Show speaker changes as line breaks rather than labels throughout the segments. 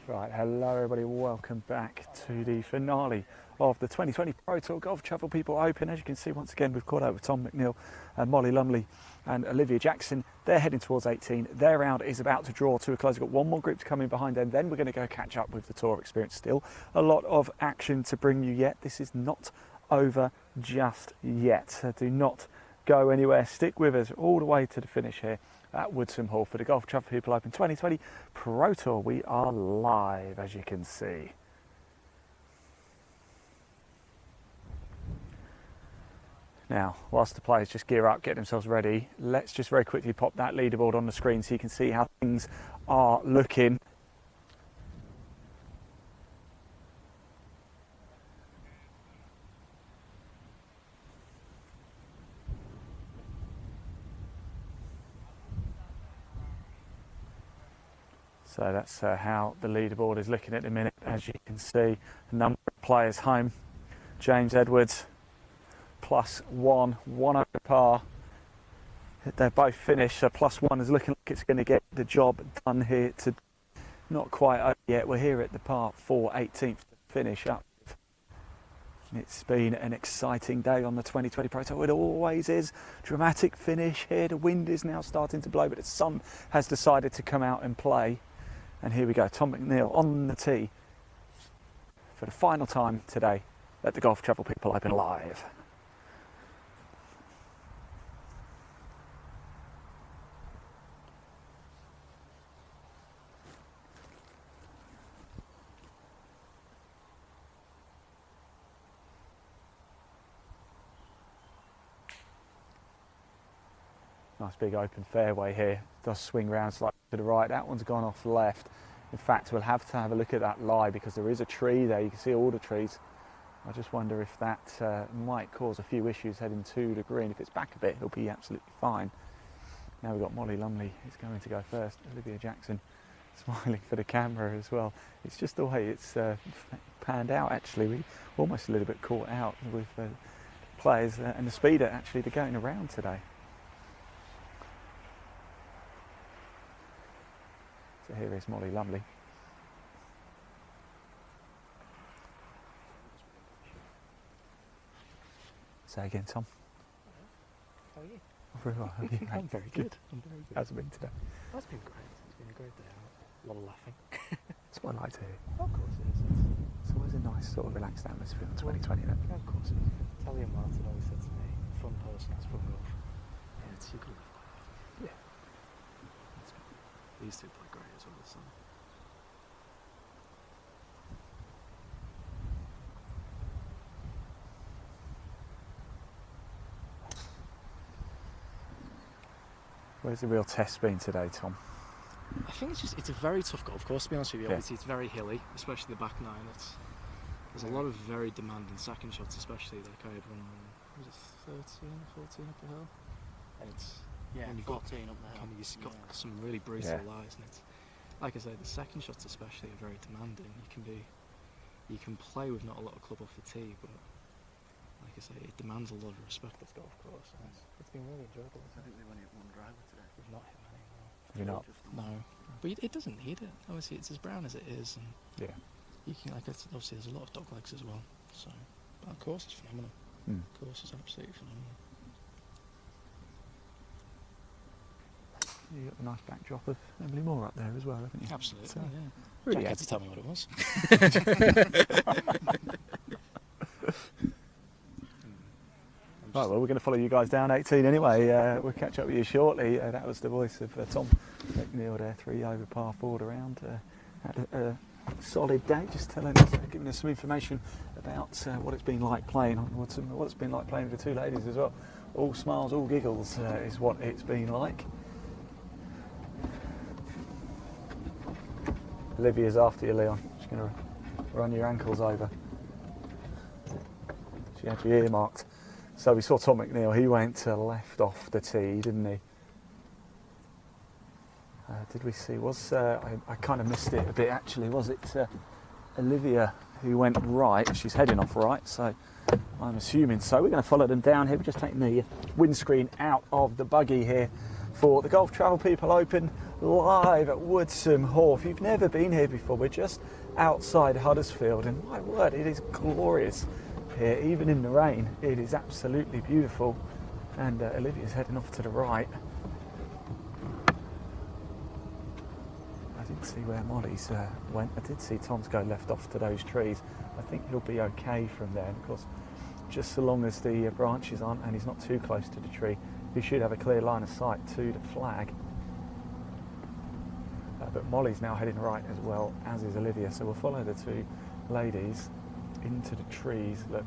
Right, hello everybody, welcome back to the finale of the 2020 Pro Tour Golf Travel People Open. As you can see, once again, we've caught up with Tom McNeil and Molly Lumley and Olivia Jackson. They're heading towards 18. Their round is about to draw to a close. We've got one more group to come in behind them. Then we're going to go catch up with the tour experience. Still a lot of action to bring you yet. This is not over just yet. So do not go anywhere. Stick with us all the way to the finish here at Woodsome Hall for the Golf Travel People Open 2020 Pro Tour. We are live, as you can see. Now, whilst the players just gear up, get themselves ready, let's just very quickly pop that leaderboard on the screen so you can see how things are looking. So that's how the leaderboard is looking at the minute. As you can see, a number of players home. James Edwards, +1, 1 over par. They're both finished, so +1 is looking like it's going to get the job done here. Not quite over yet. We're here at the par 4, 18th to finish up. It's been an exciting day on the 2020 Pro Tour. It always is. Dramatic finish here. The wind is now starting to blow, but the sun has decided to come out and play. And here we go, Tom McNeil on the tee for the final time today at the Golf Travel People Open Live. Nice big open fairway here. Does swing round slightly to the right. That one's gone off left. In fact, we'll have to have a look at that lie because there is a tree there. You can see all the trees. I just wonder if that might cause a few issues heading to the green. If it's back a bit, it'll be absolutely fine. Now we've got Molly Lumley who's going to go first. Olivia Jackson smiling for the camera as well. It's just the way it's panned out actually. We almost a little bit caught out with players and the speed actually they're going around today. So here is Molly Lumley. Say again, Tom.
How are you?
Very well. How are you?
I'm very good. I'm very good.
How's it been today?
That's been great. It's been a great day out. A lot of laughing.
That's what I like to hear.
Of course it is.
It's always a nice sort of relaxed atmosphere on 2020 then.
Yeah, of course it is. Talia Martin always said to me, fun person has fun golf. Yeah, it's you can live like that. Yeah. These two play great as well, so.
Where's the real test been today, Tom?
I think it's a very tough golf course, to be honest with you.
Yeah.
Obviously, it's very hilly, especially the back nine. There's a lot of very demanding second shots, especially like I had one, was it 13 or 14 up the hill? And it's,
yeah,
when you've
14 up the hill.
You've got some really brutal lies, and it's, like I say, the second shots especially are very demanding. You can play with not a lot of club off the tee, but like I say, it demands a lot of respect, this golf course. And it's been really enjoyable.
I think they've only hit one driver today.
We've not hit many, no.
You're not?
No. But it doesn't need it. Obviously, it's as brown as it is, and
Yeah.
you can, like, obviously there's a lot of dog legs as well. So, but of course, it's phenomenal. Of course, it's absolutely phenomenal.
You've got a nice backdrop of Emily Moore up there as well, haven't you?
Absolutely,
So,
yeah.
really
Jack had
adds-
to tell me what it was.
Right, well, we're going to follow you guys down 18 anyway. We'll catch up with you shortly. That was the voice of Tom McNeil there, 3 over par 4 around. Had a solid day, just telling us, giving us some information about what it's been like playing on Woodsome, what it's been like playing with the two ladies as well. All smiles, all giggles is what it's been like. Olivia's after you, Leon. She's going to run your ankles over. She had you earmarked. So we saw Tom McNeil, he went left off the tee, didn't he? Did we see, I kind of missed it a bit actually, was it Olivia who went right? She's heading off right, so I'm assuming so. We're going to follow them down here. We're just taking the windscreen out of the buggy here for the Golf Travel People Open live at Woodsome Hall. If you've never been here before, we're just outside Huddersfield, and my word, it is glorious here, even in the rain. It is absolutely beautiful, and Olivia's heading off to the right. I didn't see where Molly's went. I did see Tom's go left off to those trees. I think he'll be okay from there, and of course, just so long as the branches aren't, and he's not too close to the tree, he should have a clear line of sight to the flag. But Molly's now heading right as well, as is Olivia, so we'll follow the two ladies into the trees. Look.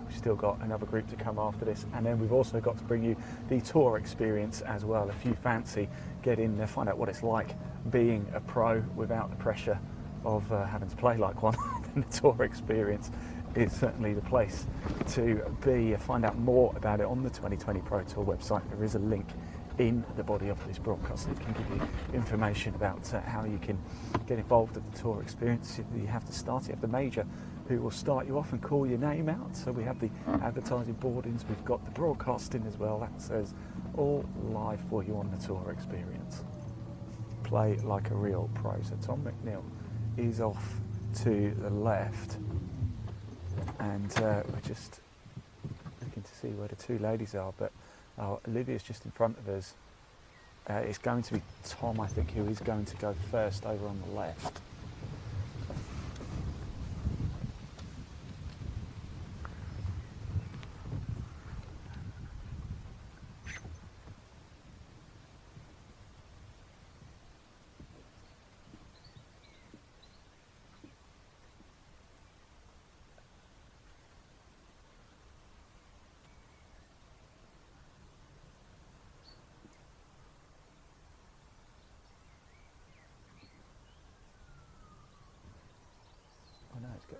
We've still got another group to come after this, and then we've also got to bring you the tour experience as well. If you fancy, get in there, find out what it's like being a pro without the pressure of having to play like one, then the tour experience is certainly the place to be. Find out more about it on the 2020 Pro Tour website. There is a link in the body of this broadcast that can give you information about how you can get involved with the tour experience. You have to start, you have the major who will start you off and call your name out. So we have the advertising boardings, we've got the broadcasting as well. That says all live for you on the tour experience. Play like a real pro. So Tom McNeil is off to the left, and we're just looking to see where the two ladies are, but Olivia's just in front of us. It's going to be Tom, I think, who is going to go first over on the left.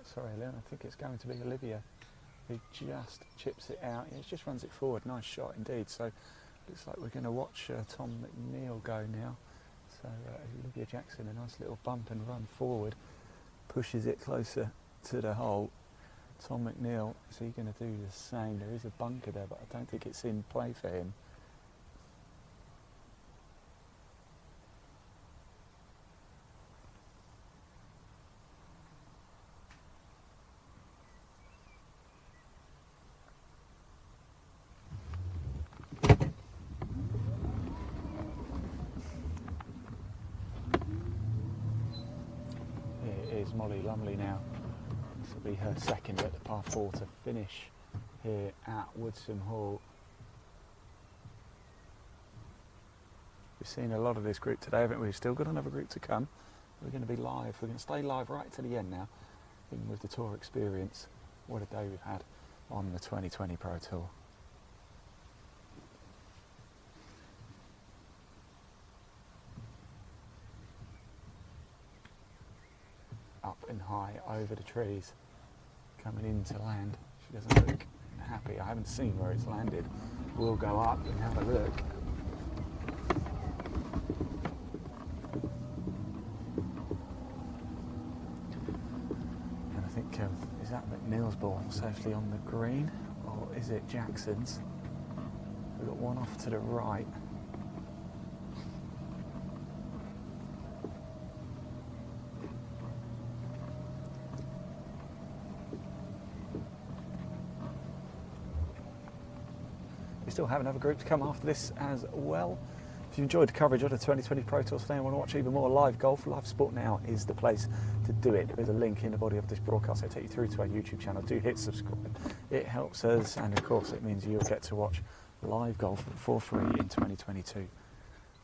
Sorry, Leon, I think it's going to be Olivia who just chips it out. Yeah, it just runs it forward. Nice shot indeed. So looks like we're going to watch Tom McNeil go now. So Olivia Jackson, a nice little bump and run forward, pushes it closer to the hole. Tom McNeil, is he going to do the same? There is a bunker there, but I don't think it's in play for him. Molly Lumley now. This will be her second at the par 4 to finish here at Woodsome Hall. We've seen a lot of this group today, haven't we? We've still got another group to come. We're going to be live. We're going to stay live right to the end now, even with the tour experience. What a day we've had on the 2020 Pro Tour. Up and high over the trees, coming into land. She doesn't look happy. I haven't seen where it's landed. We'll go up and have a look. And I think, is that McNeil's ball safely on the green, or is it Jackson's? We've got one off to the right. Still have another group to come after this as well. If you enjoyed the coverage of the 2020 Pro Tour today and want to watch even more live golf, Live Sport Now is the place to do it. There's a link in the body of this broadcast. It'll take you through to our YouTube channel. Do hit subscribe. It helps us, and of course it means you'll get to watch live golf for free in 2022.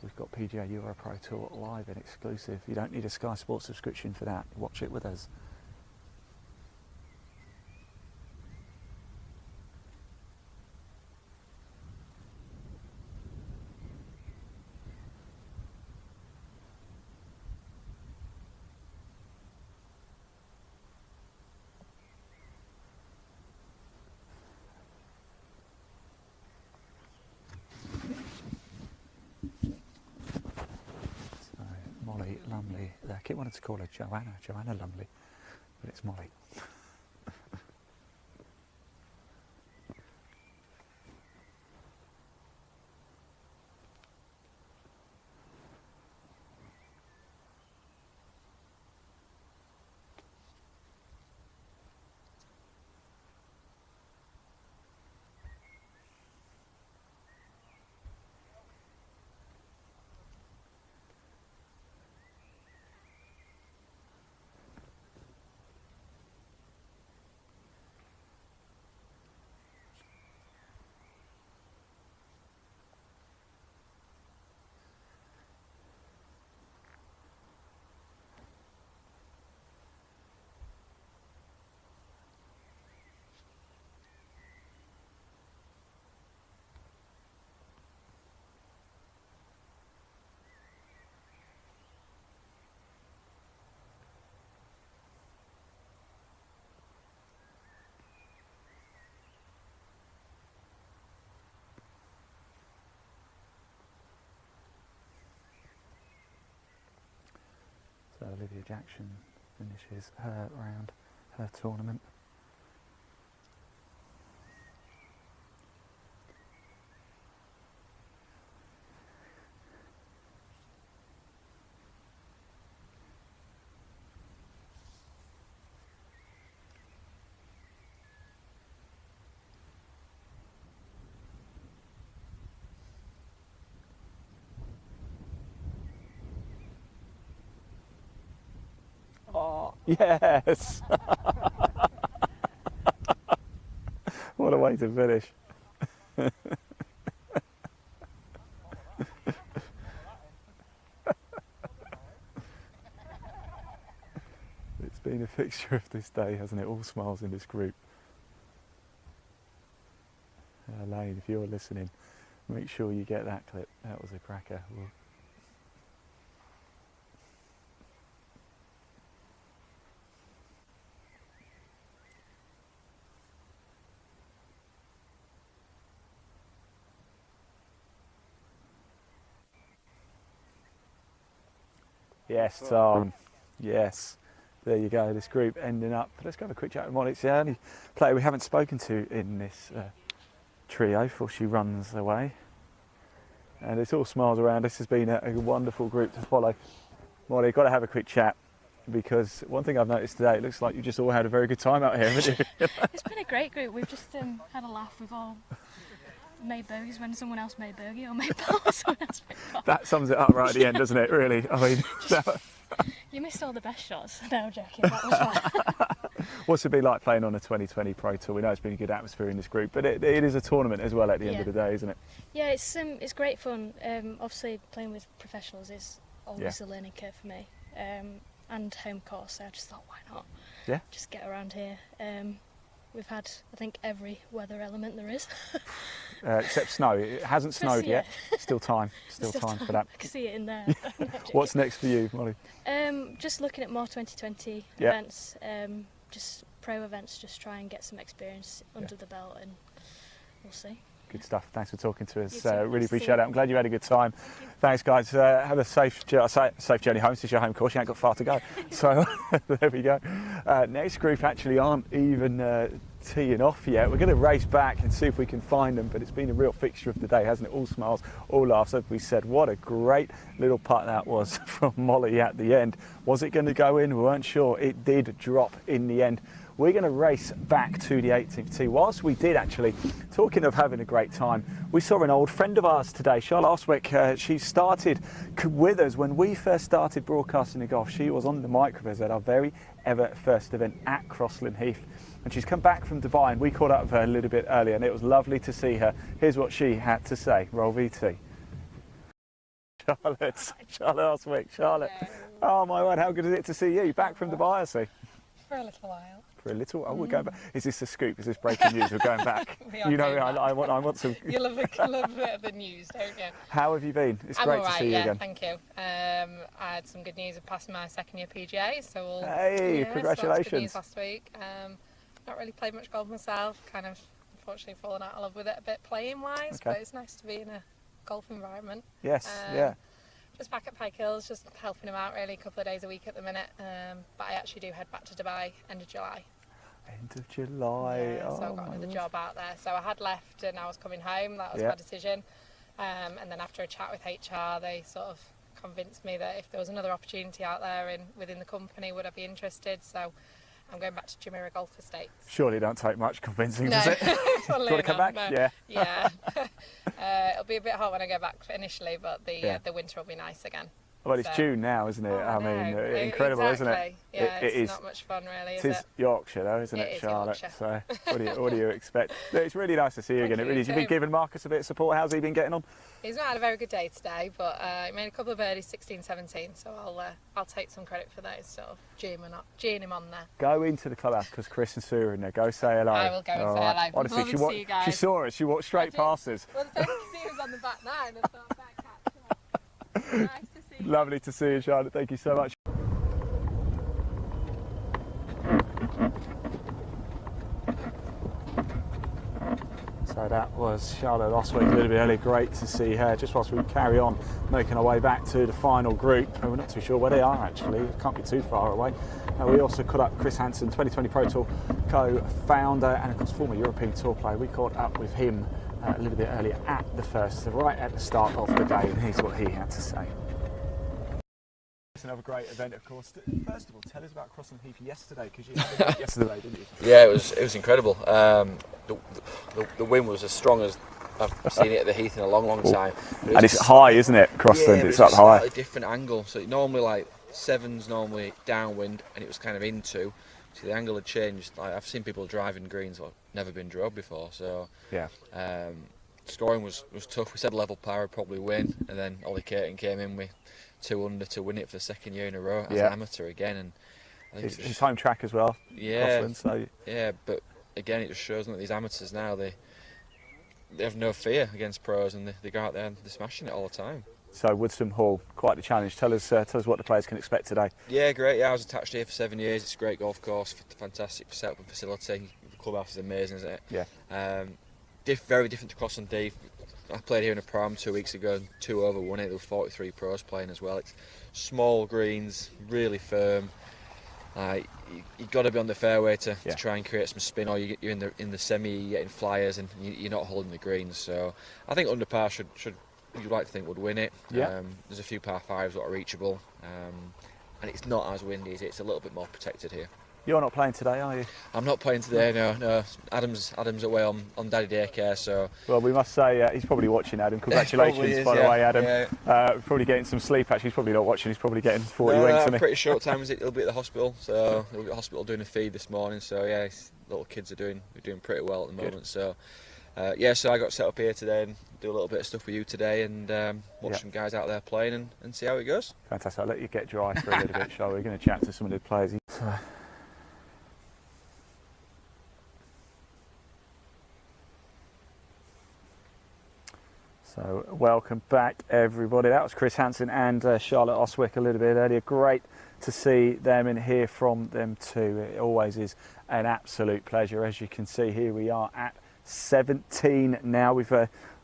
We've got PGA Euro Pro Tour live and exclusive. You don't need a Sky Sports subscription for that. Watch it with us. Lumley. I keep wanting to call her Joanna Lumley, but it's Molly. Olivia Jackson finishes her round, her tournament. Oh, yes! What a way to finish. It's been a fixture of this day, hasn't it? All smiles in this group. Lane, if you're listening, make sure you get that clip. That was a cracker. Yes, Tom. Yes. There you go, this group ending up. Let's go have a quick chat with Molly. It's the only player we haven't spoken to in this trio before she runs away. And it's all smiles around. This has been a wonderful group to follow. Molly, got to have a quick chat, because one thing I've noticed today, it looks like you just all had a very good time out here, haven't you?
It's been a great group. We've just had a laugh. We've all made bogeys when someone else made bogey, or made par when someone else made par.
That sums it up right at the end, doesn't it, really? I mean,
You missed all the best shots. No, I'm joking. That was fun.
What's it been like playing on a 2020 Pro Tour? We know it's been a good atmosphere in this group, but it is a tournament as well at the end of the day, isn't it?
Yeah, it's great fun. Obviously, playing with professionals is always a learning curve for me. And home course, so I just thought, why not?
Yeah.
Just get around here. We've had, I think, every weather element there is.
Except snow. It hasn't snowed yet. Still time. Still time for that.
I can see it in there.
What's next for you, Molly?
Just looking at more 2020
Yeah.
events, just pro events, just try and get some experience under the belt, and we'll see.
Good stuff. Thanks for talking to us.
You too.
Really
Nice to see
appreciate
you.
it. I'm glad you had a good time. Thanks, guys. Have a safe journey home. This is your home course. You ain't got far to go. So there we go. Next group actually aren't even teeing off yet. We're going to race back and see if we can find them. But it's been a real fixture of the day, hasn't it? All smiles, all laughs. As we said, what a great little putt that was from Molly at the end. Was it going to go in? We weren't sure. It did drop in the end. We're going to race back to the 18th tee. Whilst we did actually, talking of having a great time, we saw an old friend of ours today, Charlotte Oswick. She started with us when we first started broadcasting the golf. She was on the microphones at our very ever first event at Crossland Heath. And she's come back from Dubai, and we caught up with her a little bit earlier, and it was lovely to see her. Here's what she had to say. Roll VT. Charlotte Oswick. Charlotte. Oh my word, how good is it to see you back from Dubai, I see.
For a little while.
For a little, we're going back. Is this a scoop? Is this breaking news? We're going back.
You know,
I want some.
You love a bit of the news, don't you?
How have you been? It's
I'm
great
all right,
to see you again.
Thank you. I had some good news of passing my second year PGA, so
Hey,
so
congratulations!
that's good news last week. Not really played much golf myself. Kind of, unfortunately, fallen out of love with it a bit playing wise. But it's nice to be in a golf environment.
Yes, yeah.
Just back at Pike Hills, just helping him out really a couple of days a week at the minute. But I actually do head back to Dubai end of July.
End of July.
Yeah, so I got another job out there. So I had left and I was coming home. That was my decision. And then after a chat with HR, they sort of convinced me that if there was another opportunity out there within the company, would I be interested? So I'm going back to Jumeirah Golf Estates.
Surely it don't take much convincing,
No.
does it? Do you want to come back?
No.
Yeah.
Yeah. It'll be a bit hot when I go back initially, but the winter will be nice again.
Well, it's June now, isn't it? I mean, incredible,
exactly.
isn't it?
Yeah,
it is
not much fun, really,
It is Yorkshire, though, isn't it,
is
Charlotte?
Yorkshire.
So, what do you expect? Look, it's really nice to see you again. It really is. You've been giving Marcus a bit of support. How's he been getting on?
He's not had a very good day today, but he made a couple of birdies, 16, 17. So I'll take some credit for those. Sort of geeing him on there.
Go into the clubhouse because Chris and Sue are in there. Go say hello.
I will go and say hello.
Honestly,
Love to see you guys.
she saw us. She walked straight past us.
Well, the thing is, he was on the back nine. I thought back catch. Nice to see you.
Lovely to see you, Charlotte. Thank you so much. So That was Charlotte Oswick a little bit earlier. Great to see her. Just whilst we carry on making our way back to the final group, we're not too sure where they are actually. It can't be too far away. We also caught up Chris Hansen, 2020 Pro Tour co-founder and of course former European Tour player. We caught up with him a little bit earlier at the first, right at the start of the day, and here's what he had to say. It's another great event, of course. First of all, tell us about Crossland Heath yesterday, because you had it yesterday, didn't you?
Yeah, it was incredible. The wind was as strong as I've seen it at the Heath in a long time.
And it's high, isn't it, Crossland?
Yeah,
it's up high.
A different angle. So normally like 7's normally downwind, and it was kind of into. So the angle had changed. Like, I've seen people driving greens that have never been drove before. So
yeah.
Scoring was tough. We said level par would probably win, and then Ollie Caton came in with 2 under to win it for the second year in a row as an amateur again. And I think
his home track as well.
Yeah,
Crossland, so.
Yeah, but again, it just shows that these amateurs now they have no fear against pros, and they go out there and they're smashing it all the time.
So Woodsome Hall, quite the challenge. Tell us what the players can expect today.
Yeah, great. Yeah, I was attached here for 7 years. It's a great golf course, fantastic setup and facility. The clubhouse is amazing, isn't it?
Yeah.
Very different to Crossland Heath. I played here in a pram 2 weeks ago, and 2 over won it. There were 43 pros playing as well. It's small greens, really firm. You've got to be on the fairway to try and create some spin, or you're in the semi, you're getting flyers, and you're not holding the greens. So I think under par should you'd like to think would win it.
Yeah.
There's a few par 5s that are reachable, and it's not as windy. It's a little bit more protected here.
You're not playing today, are you?
I'm not playing today. No. Adam's away on daddy daycare, so.
Well, we must say he's probably watching, Adam. Congratulations, by the way, Adam.
Yeah.
Probably getting some sleep. Actually, he's probably not watching. He's probably getting 40 winks.
I'm pretty short time. He'll be at the hospital, so he'll be at the hospital doing a feed this morning. So yeah, his little kids are doing pretty well at the moment. So so I got set up here today and do a little bit of stuff with you today, and watch some guys out there playing and see how it goes.
Fantastic. I'll let you get dry for a little bit, shall we? We're going to chat to some of the players. So welcome back, everybody. That was Chris Hansen and Charlotte Oswick a little bit earlier. Great to see them and hear from them too. It always is an absolute pleasure. As you can see here, we are at 17 now. We've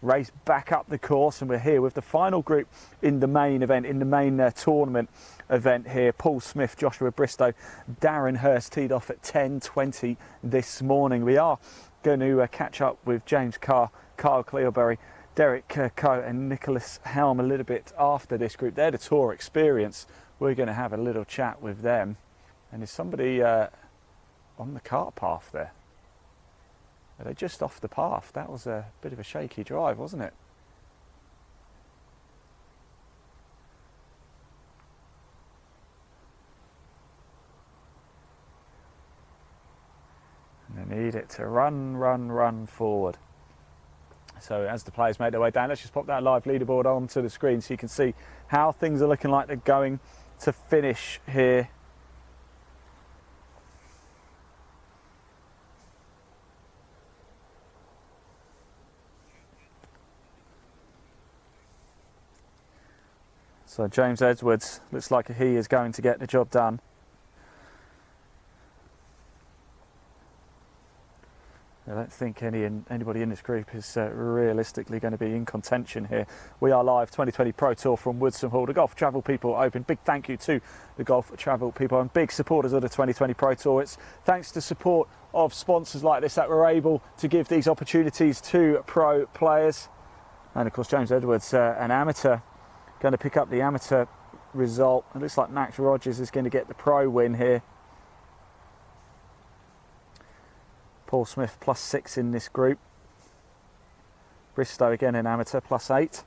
raced back up the course, and we're here with the final group in the main event, in the main tournament event here. Paul Smith, Joshua Bristow, Darren Hurst teed off at 10:20 this morning. We are going to catch up with James Carr, Kyle Cleobury, Derek Coe and Nicholas Helm a little bit after this group. They're the tour experience. We're going to have a little chat with them. And there's somebody on the cart path there. Are they just off the path? That was a bit of a shaky drive, wasn't it? And they need it to run forward. So as the players make their way down, let's just pop that live leaderboard onto the screen so you can see how things are looking like they're going to finish here. So James Edwards looks like he is going to get the job done. I don't think anybody in this group is realistically going to be in contention here. We are live, 2020 Pro Tour from Woodsome Hall. The Golf Travel People Open. Big thank you to the Golf Travel People and big supporters of the 2020 Pro Tour. It's thanks to support of sponsors like this that we're able to give these opportunities to pro players. And of course, James Edwards, an amateur, going to pick up the amateur result. It looks like Max Rogers is going to get the pro win here. Paul Smith +6 in this group. Bristow again an amateur +8.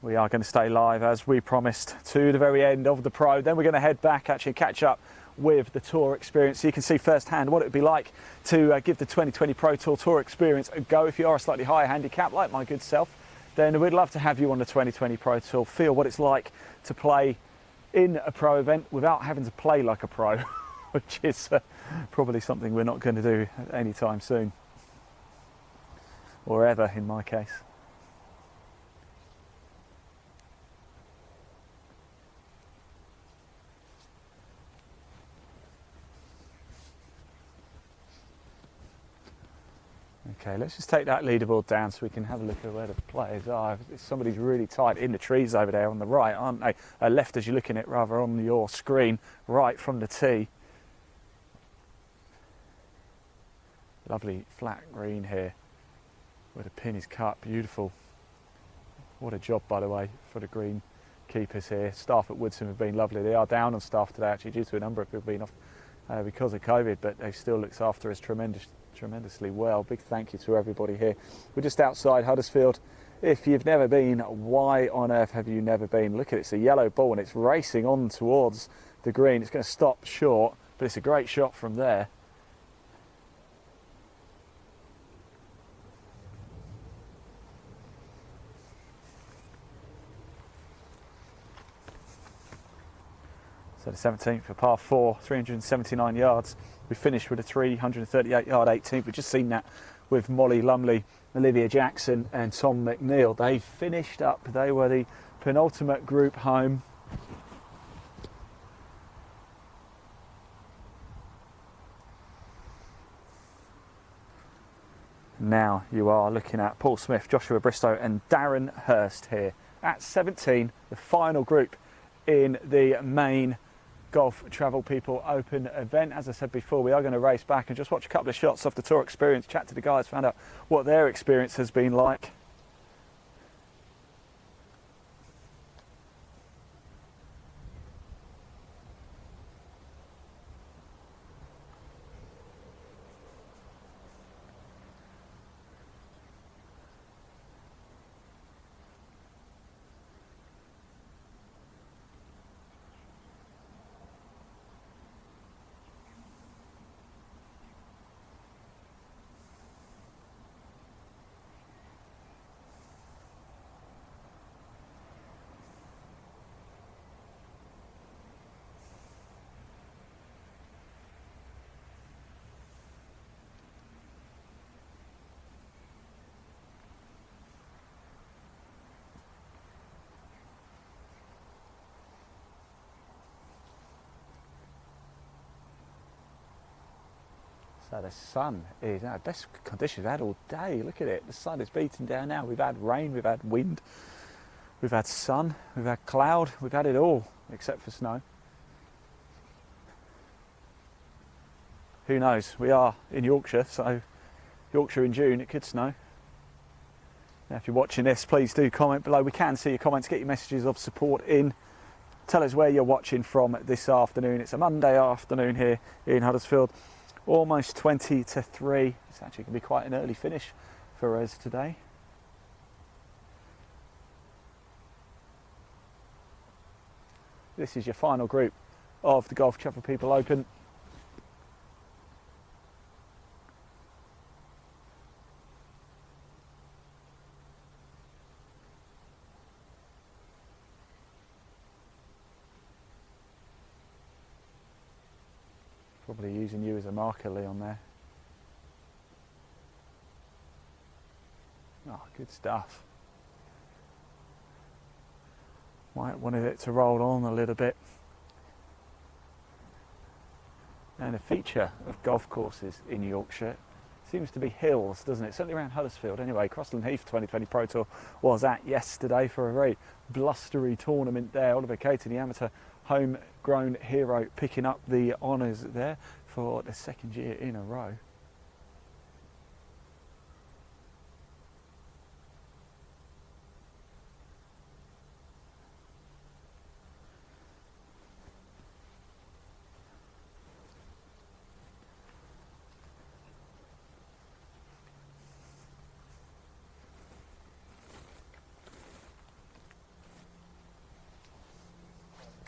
We are going to stay live as we promised to the very end of the pro. Then we're going to head back, actually catch up with the tour experience so you can see firsthand what it would be like to give the 2020 Pro Tour experience a go. If you are a slightly higher handicap like my good self, then we'd love to have you on the 2020 Pro Tour, feel what it's like to play in a pro event without having to play like a pro, which is probably something we're not going to do anytime soon, or ever in my case. Okay, let's just take that leaderboard down so we can have a look at where the players are. Somebody's really tight in the trees over there on the right, aren't they? Left as you're looking at, rather, on your screen, right from the tee. Lovely flat green here where the pin is cut, beautiful. What a job, by the way, for the green keepers here. Staff at Woodsome have been lovely. They are down on staff today, actually, due to a number of people being off because of COVID, but they still looks after us tremendously well. Big thank you to everybody here. We're just outside Huddersfield. If you've never been, why on earth have you never been? Look at it, it's a yellow ball and it's racing on towards the green. It's going to stop short, but it's a great shot from there. So the 17th for par 4, 379 yards. We finished with a 338 yard 18th. We've just seen that with Molly Lumley, Olivia Jackson and Tom McNeil. They finished up, they were the penultimate group home. Now you are looking at Paul Smith, Joshua Bristow and Darren Hurst here at 17, the final group in the main Golf Travel People Open event. As I said before, we are going to race back and just watch a couple of shots off the tour experience, chat to the guys, find out what their experience has been like. So the sun is our best conditions we've had all day. Look at it, the sun is beating down now. We've had rain, we've had wind, we've had sun, we've had cloud, we've had it all except for snow. Who knows? We are in Yorkshire, so Yorkshire in June, it could snow. Now, if you're watching this, please do comment below. We can see your comments, get your messages of support in. Tell us where you're watching from this afternoon. It's a Monday afternoon here in Huddersfield. Almost 20 to 3. It's actually going to be quite an early finish for us today. This is your final group of the Golf Travel People Open. Probably using you as a marker, Leon, there. Oh, good stuff. Might wanted it to roll on a little bit. And a feature of golf courses in Yorkshire seems to be hills, doesn't it? Certainly around Huddersfield. Anyway, Crossland Heath 2020 Pro Tour was at yesterday for a very blustery tournament there. Oliver Caton, the amateur homegrown hero, picking up the honours there for the second year in a row.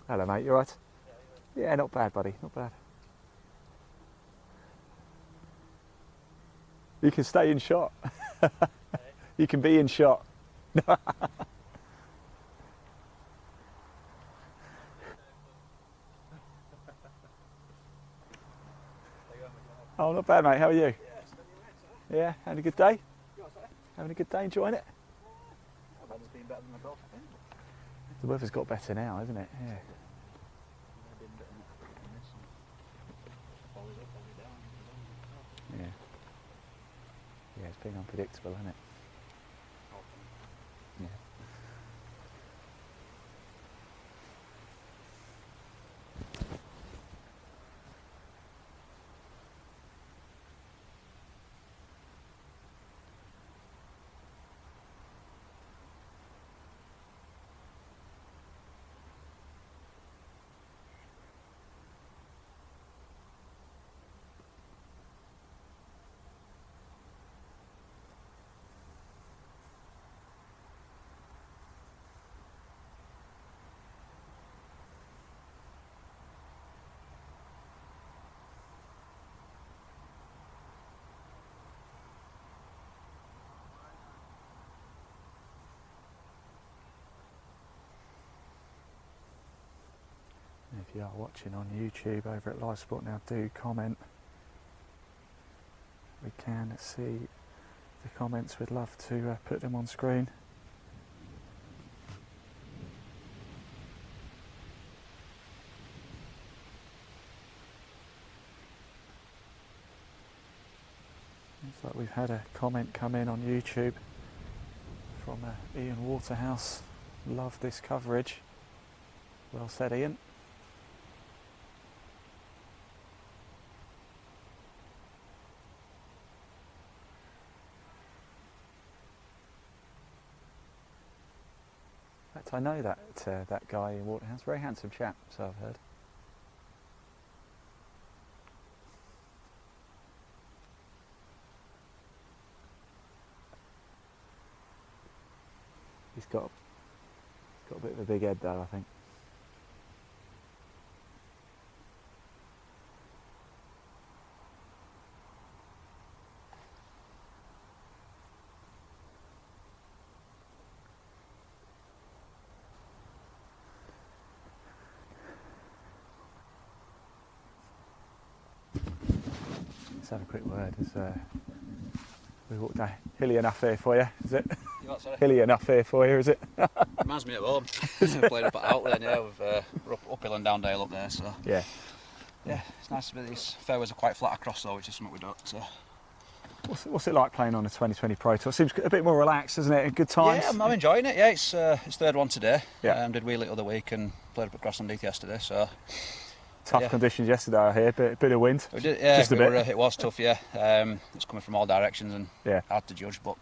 Hello mate, you alright? Yeah, not bad buddy, not bad. You can stay in shot. You can be in shot. Oh, not bad mate, how are you? Yeah, having a good day? Having a good day, enjoying it? The weather's got better now, hasn't it? Yeah. Yeah. Yeah, it's been unpredictable, hasn't it? Yeah. If you are watching on YouTube over at Live Sport Now, do comment. We can see the comments. We'd love to put them on screen. Looks like we've had a comment come in on YouTube from Ian Waterhouse. Love this coverage. Well said, Ian. In fact, I know that guy in Waterhouse. Very handsome chap, so I've heard. He's got a bit of a big head though, I think. Let's have a quick word as we walk down. Hilly enough here for you, is it?
What, sorry?
Hilly enough here for you, is it?
Reminds me of home. Played up at Outland, yeah, we're uphill and down dale up there, so
Yeah.
yeah, it's nice to be. These fairways are quite flat across though, which is something we don't.
What's it like playing on a 2020 Pro Tour? Seems a bit more relaxed, doesn't it? Good times.
Yeah, I'm enjoying it. Yeah, it's third one today.
Yeah.
Did wheel it the other week and played up at Crossland yesterday. So
Tough
yeah.
Conditions yesterday, I hear. Bit of wind.
we did, yeah,
Just a bit.
it was tough. Yeah, it's coming from all directions and
Yeah.
hard to judge. But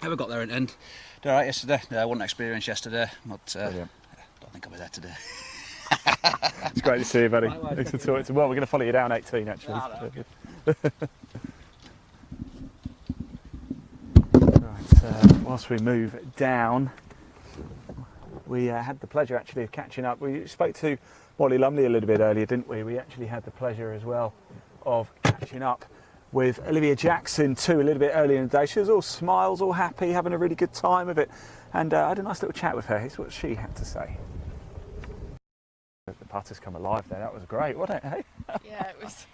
we got there in the end. Did all right yesterday. I wasn't experienced yesterday, but
Brilliant.
don't think I'll be there today.
It's great to see you, buddy.
Likewise,
Thanks for
thank you.
talking. Well, we're going to follow you down 18 actually.
Okay.
Right, whilst we move down, we had the pleasure actually of catching up. We spoke to Molly Lumley a little bit earlier, didn't we? We actually had the pleasure as well of catching up with Olivia Jackson too a little bit earlier in the day. She was all smiles, all happy, having a really good time of it. And I had a nice little chat with her. Here's what she had to say. The putter's come alive there. That was great, wasn't it? Hey?
Yeah, it was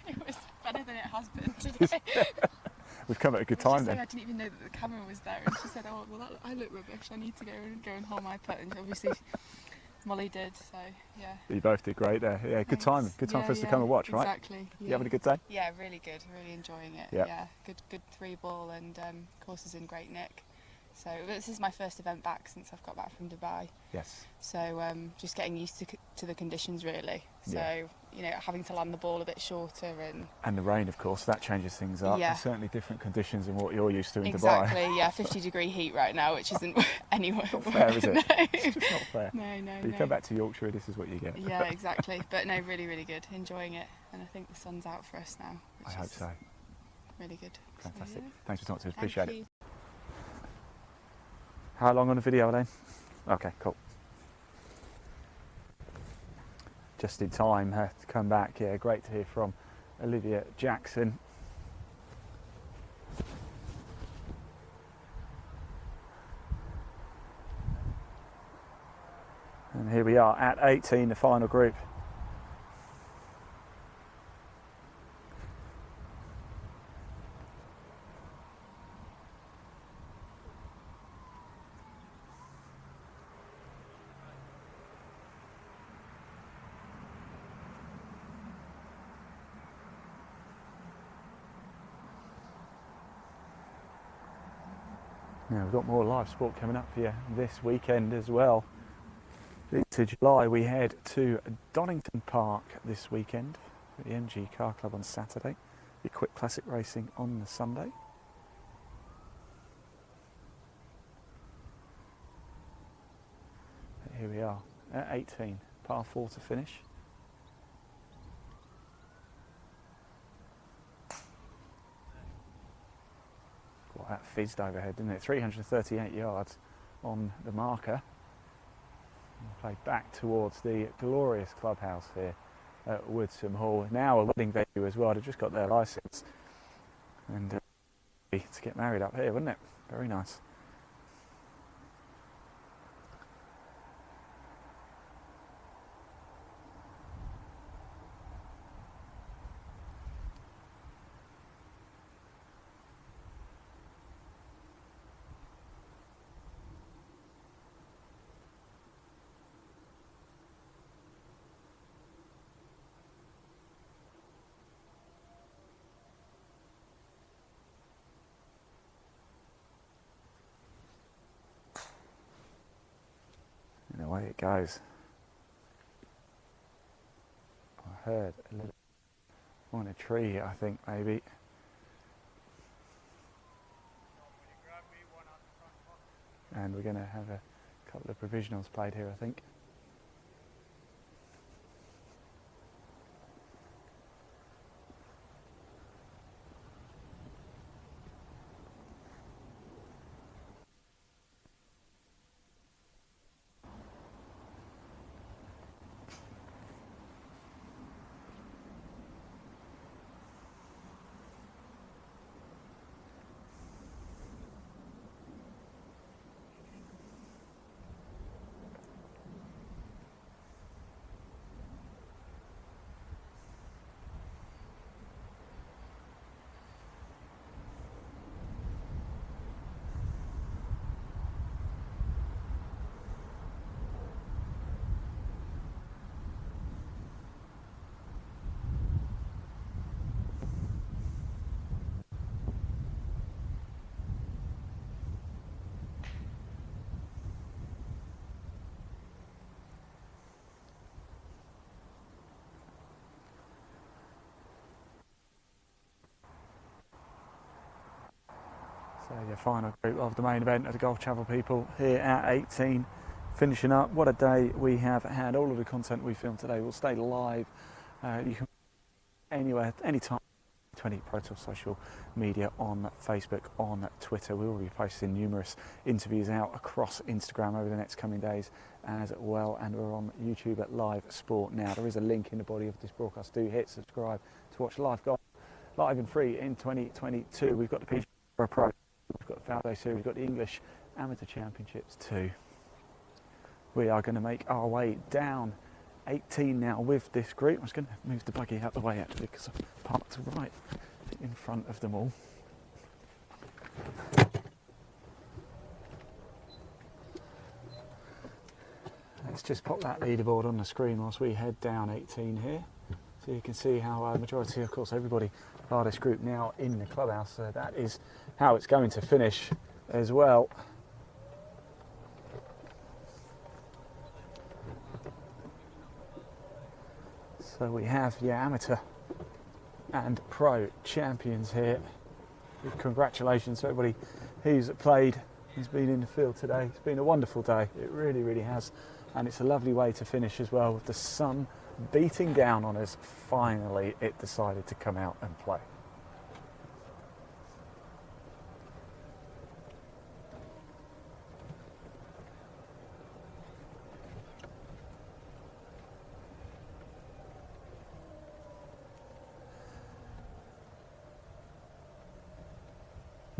better than it has been today.
We've come at a good time then.
I didn't even know that the camera was there, and she said, "Oh, well, I look rubbish. I need to go and hold my putt." And obviously, Molly did. So yeah.
You both did great there. Yeah, good time. Good time for us to come and watch, right?
Exactly.
You having a good day?
Yeah, really good. Really enjoying it.
Yeah.
Yeah, good three ball, and course is in great nick. So this is my first event back since I've got back from Dubai.
Yes.
So just getting used to the conditions really. So
Yeah.
you know, having to land the ball a bit shorter
And the rain, of course, that changes things up.
Yeah.
There's certainly different conditions than what you're used to in
exactly.
Dubai.
Yeah, 50-degree heat right now, which isn't anywhere.
Not fair, is it?
No.
It's just not fair.
No.
But you come back to Yorkshire, this is what you get.
Yeah, exactly. But no, really good. Enjoying it, and I think the sun's out for us now.
I
Which
hope
is
so.
Really good.
Fantastic.
So, yeah.
Thanks for talking to us.
Thank
Appreciate
you.
it. How long on the video, Elaine? Okay, cool. Just in time to come back. Yeah, great to hear from Olivia Jackson. And here we are at 18, the final group. Now we've got more live sport coming up for you this weekend as well. Into July we head to Donington Park this weekend, the MG Car Club on Saturday, the Quick Classic Racing on the Sunday. But here we are at 18, par 4 to finish. Well, that fizzed overhead, didn't it? 338 yards on the marker. Play back towards the glorious clubhouse here at Woodsome Hall. Now a wedding venue as well. They've just got their licence. And to get married up here, wouldn't it? Very nice. And away it goes. I heard a little on a tree, I think, maybe. And we're going to have a couple of provisionals played here, I think. So your final group of the main event of the Golf Travel people here at 18, finishing up. What a day we have had. All of the content we filmed today will stay live. You can anywhere, anytime. 20protour social media on Facebook, on Twitter. We will be posting numerous interviews out across Instagram over the next coming days as well, and we're on YouTube at Live Sport now. There is a link in the body of this broadcast. Do hit subscribe to watch live golf, live and free in 2022. We've got the PGA Pro, we've got the Faldo Series, we've got the English Amateur Championships too. We are going to make our way down 18 now with this group. I'm just going to move the buggy out the way actually because I've parked right in front of them all. Let's just pop that leaderboard on the screen whilst we head down 18 here, so you can see how majority, of course, everybody part of this group now in the clubhouse. So that is how it's going to finish as well. So we have the amateur and pro champions here. Congratulations to everybody who's played, who's been in the field today. It's been a wonderful day, it really, really has. And it's a lovely way to finish as well, with the sun beating down on us. Finally, it decided to come out and play.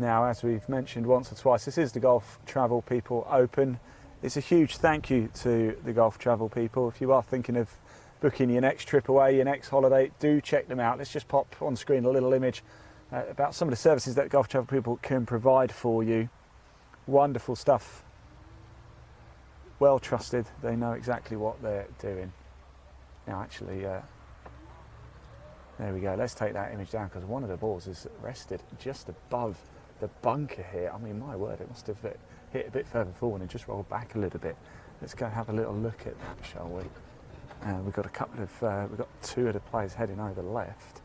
Now, as we've mentioned once or twice, this is the Golf Travel People Open. It's a huge thank you to the Golf Travel People. If you are thinking of booking your next trip away, your next holiday, do check them out. Let's just pop on screen a little image about some of the services that Golf Travel People can provide for you. Wonderful stuff. Well trusted. They know exactly what they're doing. Now, actually, there we go. Let's take that image down because one of the balls is rested just above the bunker here, I mean, my word, it must have hit a bit further forward and just rolled back a little bit. Let's go have a little look at that, shall we? We've got a couple of, we've got 2 of the players heading over left.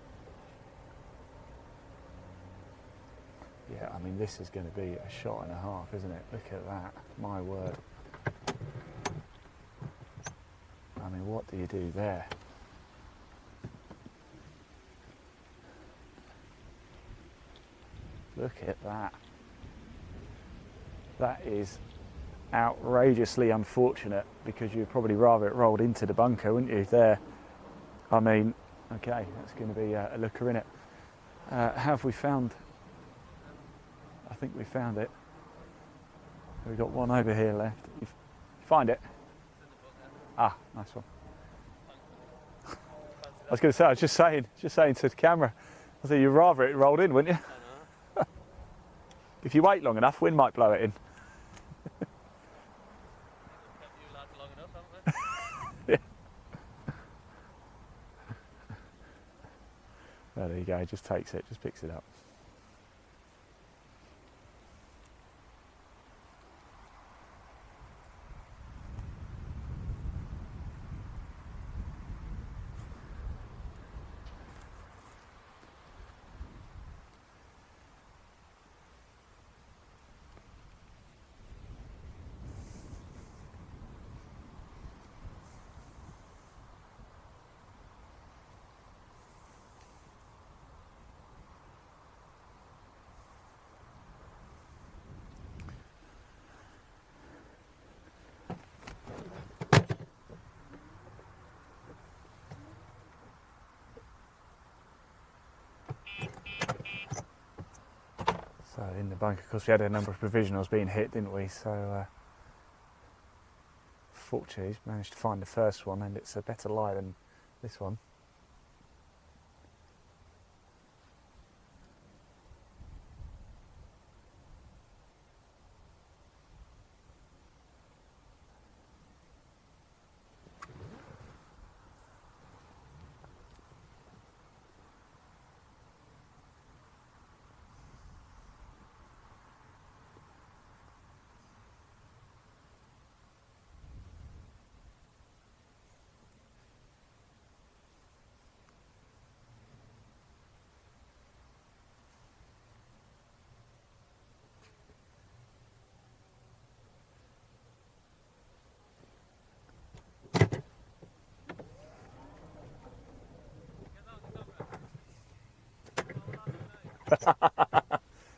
Yeah, I mean, this is going to be a shot and a half, isn't it? Look at that, my word. I mean, what do you do there? Look at that. That is outrageously unfortunate, because you'd probably rather it rolled into the bunker, wouldn't you, there? I mean, okay, that's going to be a looker in it. Have we found... I think we found it. We've got one over here left. You find it? Ah, nice one. I was going to say, I was just saying to the camera, I said you'd rather it rolled in, wouldn't you?
I know.
If you wait long enough, wind might blow it in.
You lads long enough, haven't we?
Yeah. Well, there you go, he just takes it, just picks it up. So in the bunker, of course, we had a number of provisionals being hit, didn't we? So fortunately, he's managed to find the first one, and it's a better lie than this one.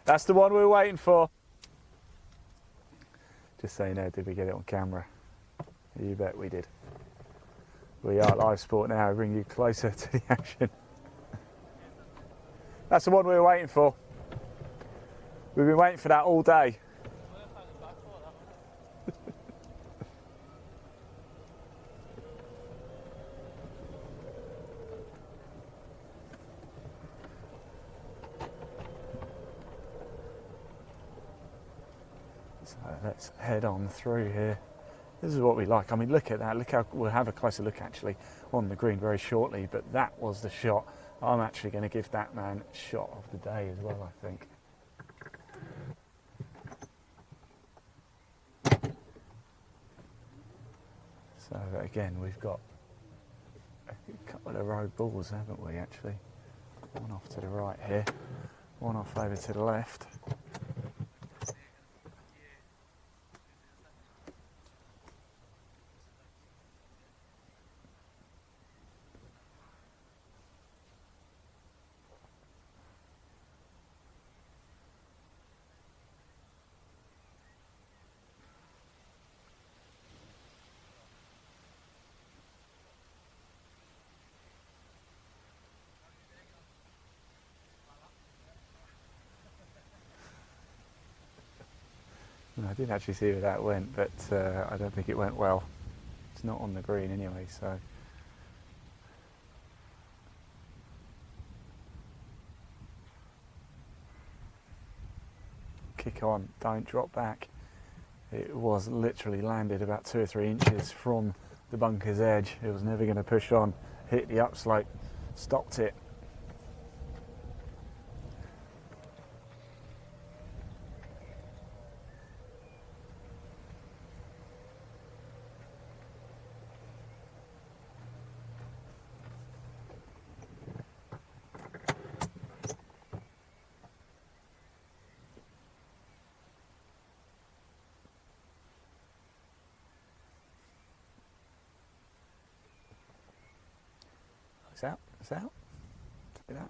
That's the one we were waiting for. Just so you know, did we get it on camera? You bet we did. We are live sport now, bring you closer to the action. That's the one we were waiting for. We've been waiting for that all day. So let's head on through here. This is what we like. I mean, look at that. Look how, we'll have a closer look actually on the green very shortly, but that was the shot. I'm actually going to give that man shot of the day as well, I think. So again, we've got a couple of road balls, haven't we, actually? One off to the right here, one off over to the left. I didn't actually see where that went, but I don't think it went well. It's not on the green anyway, so. Kick on, don't drop back. It was literally landed about 2 or 3 inches from the bunker's edge. It was never going to push on, hit the upslope, stopped it. It's out. It's out. See that?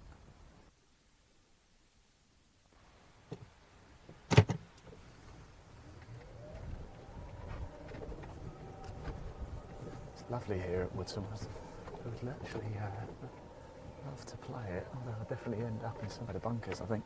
It's lovely here at Woodsome. I would actually love to play it, although I'll definitely end up in some of the bunkers, I think.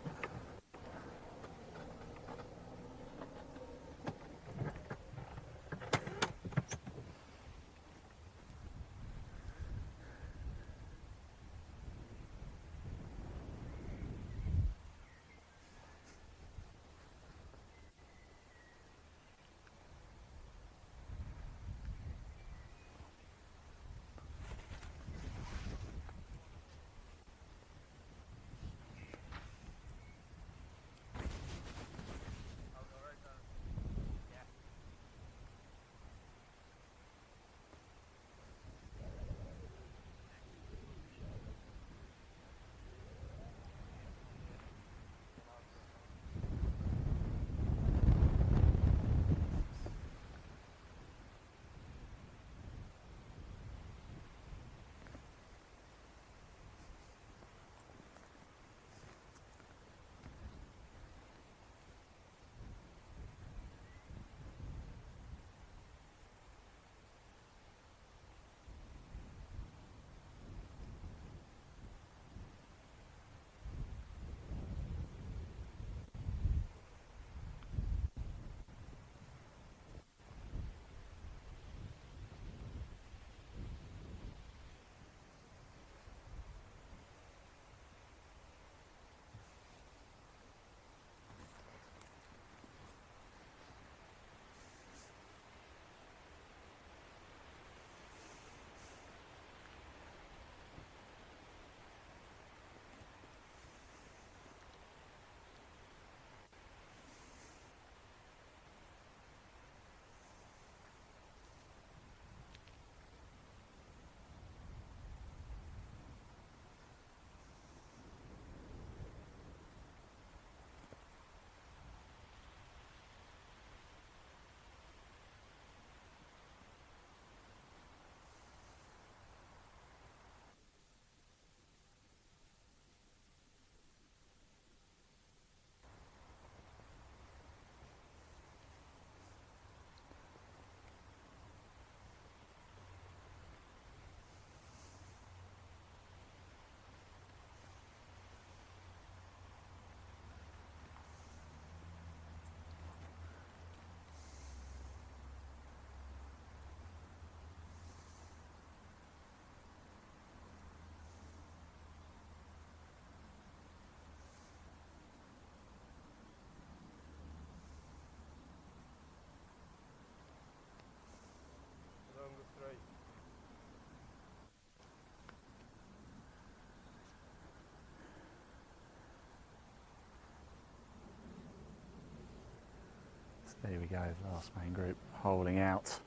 There we go, last main group holding out.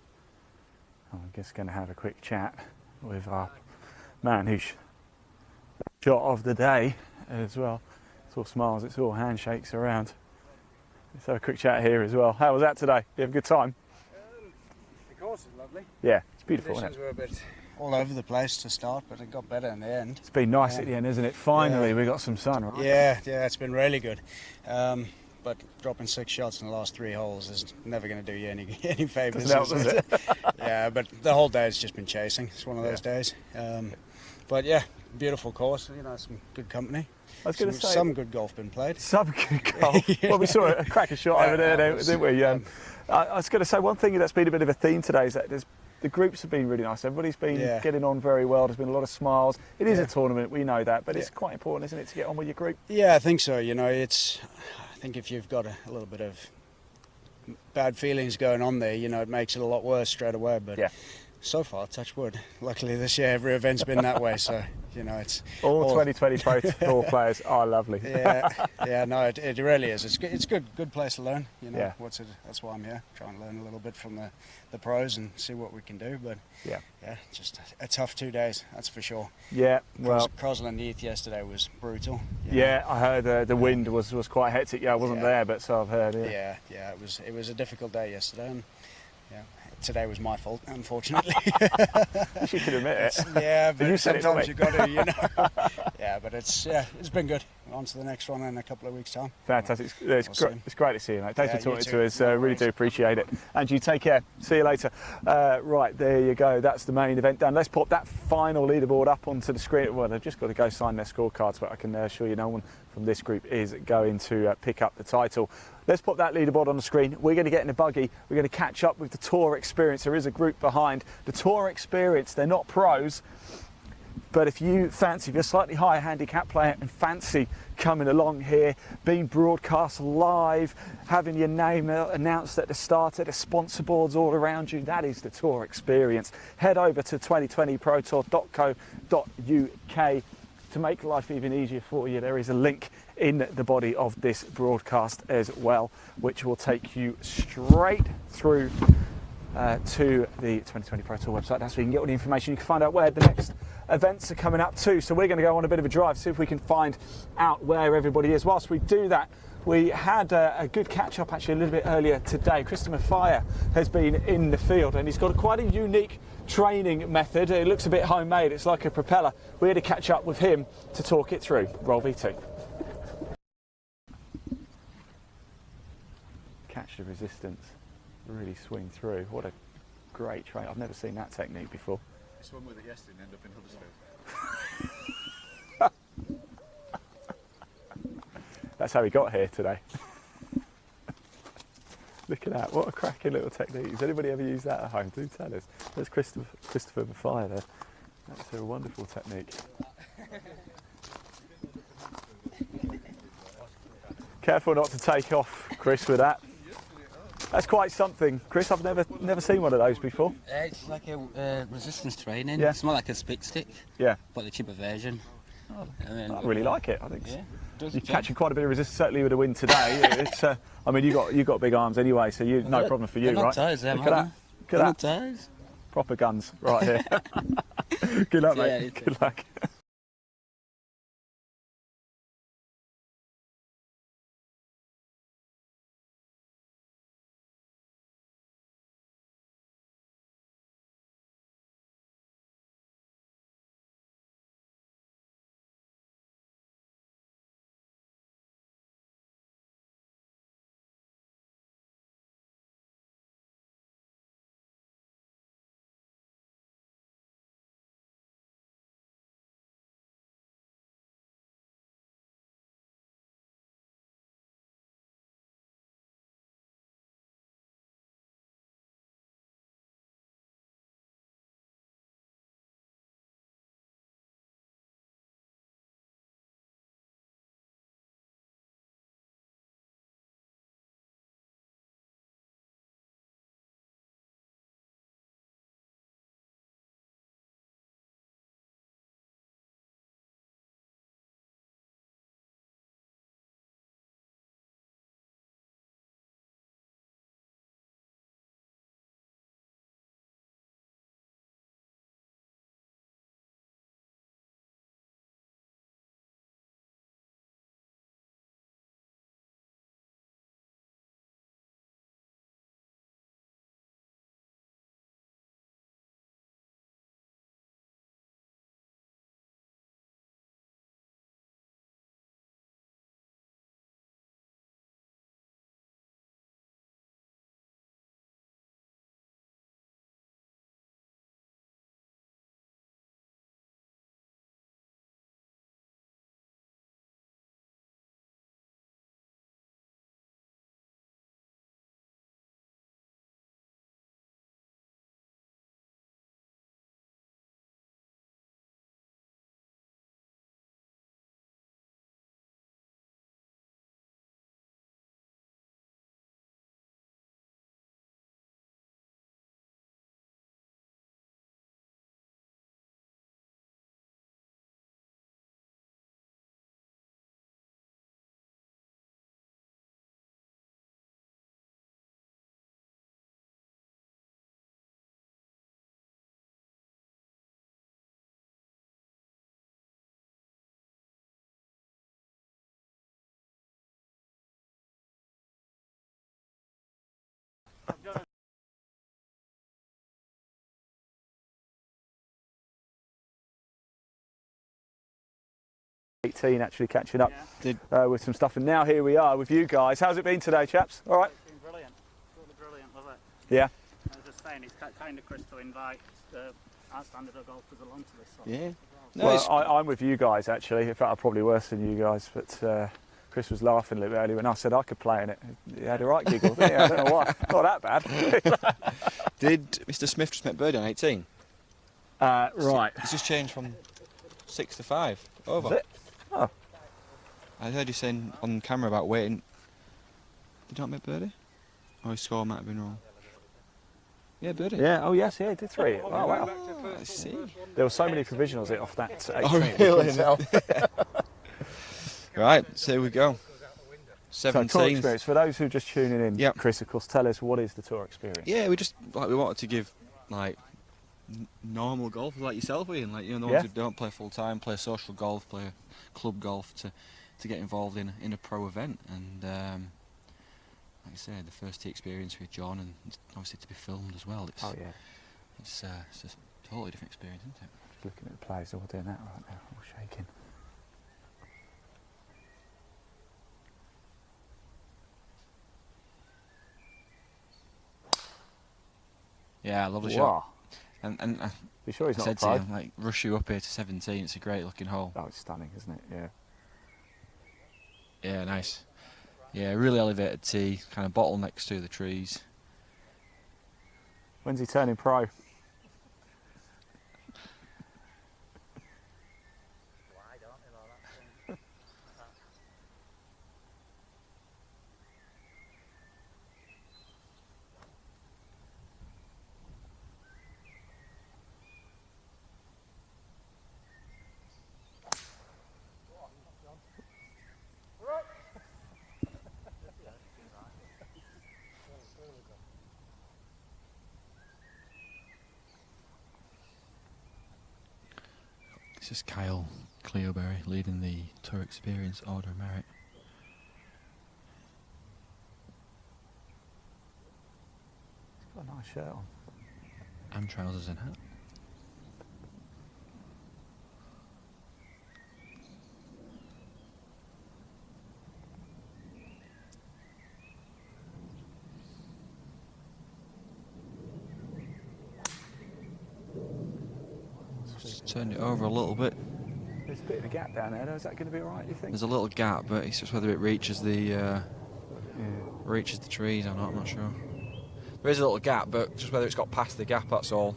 I'm just going to have a quick chat with our man who's shot of the day as well. It's all smiles, it's all handshakes around. Let's have a quick chat here as well. How was that today? You have a good time?
The course is lovely.
Yeah, it's beautiful,
Conditions
isn't it?
were a bit all over the place to start, but it got better in the end.
It's been nice at the end, isn't it? Finally, we got some sun, right?
Yeah, it's been really good. But dropping 6 shots in the last 3 holes is never going to do you any favours.
Does it?
Yeah, but the whole day has just been chasing. It's one of those days. But yeah, beautiful course. You know, some good company.
I was going to say
some good golf been played.
Some good golf. Well, we saw a cracker shot over there, didn't we? I was going to say one thing that's been a bit of a theme today is that the groups have been really nice. Everybody's been getting on very well. There's been a lot of smiles. It is a tournament, we know that, but it's quite important, isn't it, to get on with your group?
Yeah, I think so. You know, I think if you've got a little bit of bad feelings going on there, you know, it makes it a lot worse straight away. But so far, touch wood. Luckily this year every event's been that way, so you know it's
all 2020 Pro Tour players are lovely.
No, it really is. It's good place to learn. You know, that's why I'm here, try and learn a little bit from the pros and see what we can do. But just a tough 2 days, that's for sure.
Yeah, well,
Crosland Heath yesterday was brutal.
Yeah, I heard the wind was quite hectic. Yeah, I wasn't there, but so I've heard.
Yeah, it was a difficult day yesterday. And, Yeah. Today was my fault, unfortunately.
You can admit it.
Yeah, but
You said it,
sometimes
not
you
me.
got to, you know. Yeah, but it's been good. On to the next one in a couple of weeks' time.
Fantastic. It's great to see you, mate. Thanks
Yeah,
for
you
talking
too.
to us.
No
Really
worries.
do appreciate it. And you take care. See you later. Right, there you go. That's the main event done. Let's pop that final leaderboard up onto the screen. Well, they've just got to go sign their scorecards, but I can assure you no one from this group is going to pick up the title. Let's put that leaderboard on the screen. We're going to get in a buggy. We're going to catch up with the Tour Experience. There is a group behind. The Tour Experience, they're not pros, but if you're a slightly higher handicap player and fancy coming along here, being broadcast live, having your name announced at the start, at the sponsor boards all around you, that is the Tour Experience. Head over to 2020protour.co.uk to make life even easier for you. There is a link in the body of this broadcast as well, which will take you straight through to the 2020 Pro Tour website. That's where you can get all the information. You can find out where the next events are coming up too. So we're going to go on a bit of a drive, see if we can find out where everybody is. Whilst we do that, we had a good catch up actually a little bit earlier today. Christopher Fire has been in the field and he's got quite a unique training method. It looks a bit homemade. It's like a propeller. We had to catch up with him to talk it through. Roll V2. Catch the resistance, really swing through. What a great train. I've never seen that technique before.
I swam with it yesterday and ended up in Huddersfield.
That's how he got here today. Look at that, what a cracking little technique. Has anybody ever used that at home? Do tell us. There's Christopher Fire there. That's a wonderful technique. Careful not to take off, Chris, with that. That's quite something, Chris. I've never seen one of those before.
It's like a resistance training.
Yeah.
It's more like a spit stick.
Yeah.
But the cheaper version.
Oh,
I
I really like it. I think
yeah,
you're catching quite a bit of resistance, certainly with the wind today. It's, I mean, you got big arms anyway, so no problem for you,
they're not
right?
ties,
Look at that. Look at that.
Ties.
Proper guns right here. Good luck,
Yeah,
mate. Good luck. 18 actually catching up with some stuff, and now here we are with you guys. How's it been today, chaps? All right?
It's been brilliant, absolutely brilliant, love it.
Yeah?
I was just saying, it's kind of Chris to invite our standard of golfers along to this sort
Yeah.
of stuff as well.
Well, I'm with you guys actually. In fact, I'm probably worse than you guys, but Chris was laughing a little bit earlier when I said I could play in it. He had a right giggle. Yeah, I don't know why. Not that bad.
Did Mr. Smith just make birdie on 18?
Right.
It's just changed from 6 to 5. Over.
Is it? Oh.
I heard you saying on camera about waiting. Did you not make birdie? Or his score might have been wrong. Yeah, birdie.
Yeah. Oh yes, yeah, he did 3. Oh wow.
I see.
There were so many provisionals off that 18.
Oh really? Right, so here we go.
So tour
17.
experience, for those who are just tuning in,
Yep.
Chris, of course, tell us what is the tour experience?
Yeah, we wanted to give like normal golfers like yourself, Ian, like the ones who don't play full time, play social golf, play club golf, to get involved in a pro event. And like I said, the first tee experience with John, and obviously to be filmed as well. It's, it's a totally different experience, isn't it?
Just looking at the players, all doing that right now, all shaking.
Yeah, lovely
Wow.
shot. And
Be sure he's
I
not
said to
proud.
him, like, rush you up here to 17. It's a great looking hole.
Oh, it's stunning, isn't it? Yeah.
Yeah, nice. Yeah, really elevated tee, kind of bottle next to the trees.
When's he turning pro?
This is Kyle Cleoberry leading the Tour Experience Order of Merit.
He's got a nice shirt on.
And trousers and hat. Just turned it over a little bit.
There's a bit of a gap down there, though. Is that going to be all right, do you think?
There's a little gap, but it's just whether it reaches the trees or not. I'm not sure. There is a little gap, but just whether it's got past the gap. That's all.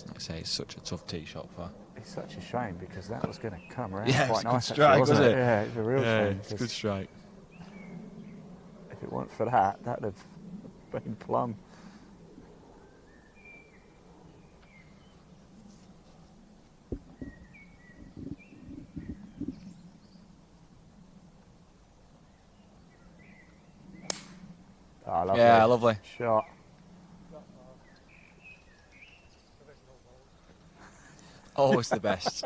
Like I say, it's such a tough tee shot for.
It's such a shame because that was going to come around
Yeah,
quite
it's a good
nice,
strike,
actually, wasn't
wasn't
it?
it?
Yeah, it's a real shame.
It's a
'cause
good strike.
If it weren't for that, that'd have been plumb. Oh, lovely.
Yeah, lovely.
Shot.
Always the best.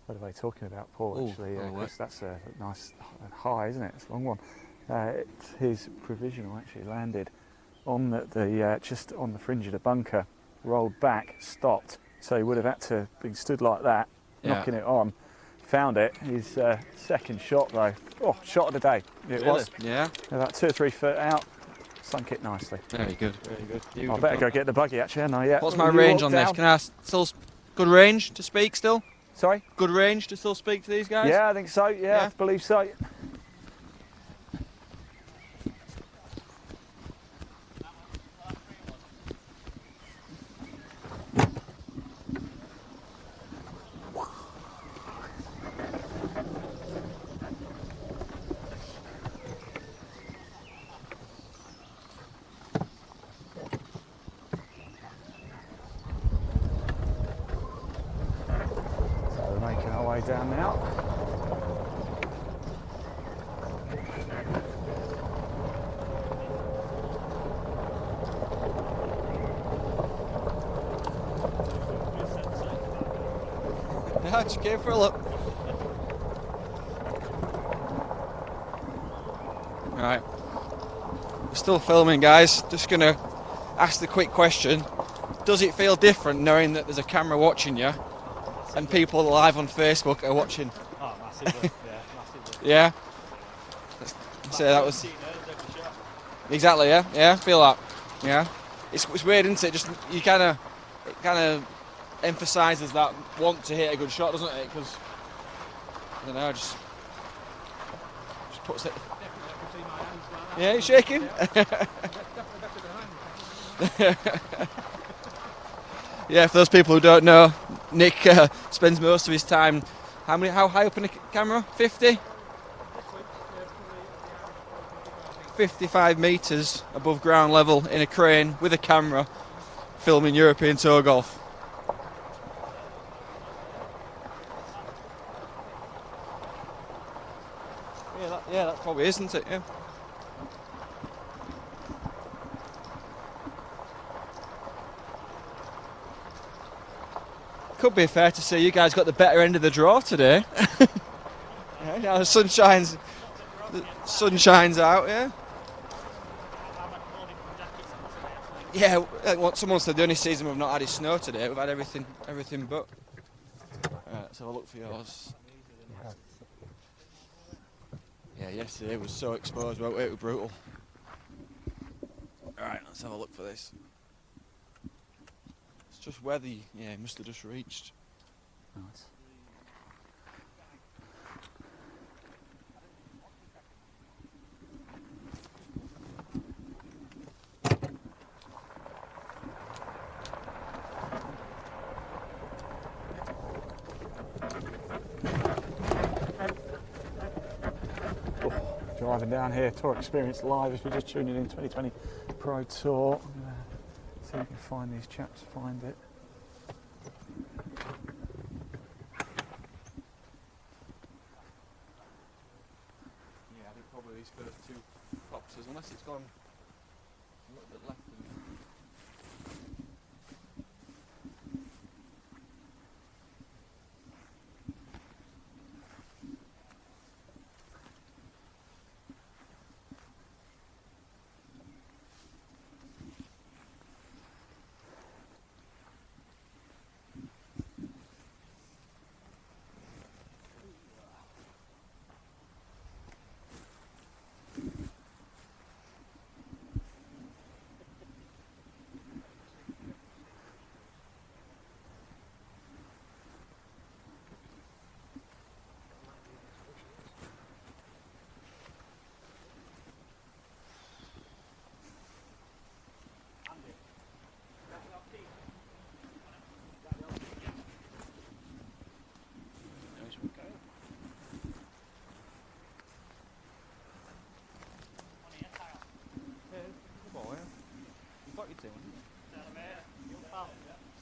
What are they talking about, Paul?
Ooh,
Actually,
oh,
Chris, that's a nice high, isn't it? It's a long one. His provisional actually landed on the just on the fringe of the bunker, rolled back, stopped. So he would have had to have been stood like that, knocking it on. Found it. His second shot though. Oh, shot of the day. It was.
Yeah.
About 2 or 3 foot out. Sunk it nicely.
Very good. Very good.
I better go get the buggy actually. No, yeah.
What's my
You
range
walk
on this?
down.
Can I still good range to speak still?
Sorry?
Good range to still speak to these guys?
Yeah, I think so. Yeah, I believe so. way down now.
Yeah, just came for a look. Right, we're still filming, guys. Just gonna ask the quick question: does it feel different knowing that there's a camera watching you and people live on Facebook are watching?
Oh, massively. Yeah, massively.
Yeah. Let's say that was exactly. Yeah, yeah. Feel that. Yeah. It's weird, isn't it? Just you kind of emphasises that want to hit a good shot, doesn't it? Because I don't know, just puts it. Yeah, you're shaking. Yeah, for those people who don't know, Nick spends most of his time. How high up in the camera? 50? 55 metres above ground level in a crane with a camera, filming European Tour golf. Yeah, that probably isn't it? Yeah. Could be fair to say you guys got the better end of the draw today. Yeah, the sun shines out. Yeah. Yeah, like someone said, the only season we've not had is snow today. We've had everything but. Right, let's have a look for yours. Yeah, yesterday was so exposed, wasn't it? It was brutal. Alright, let's have a look for this. It's just weather, yeah, it must have just reached.
Nice. Driving down here, Tour Experience Live. If you're just tuning in, 2020 Pro Tour. I'm going to see if I can find these chaps, find it.
Yeah, I think probably these first two boxes, unless it's gone a little bit left.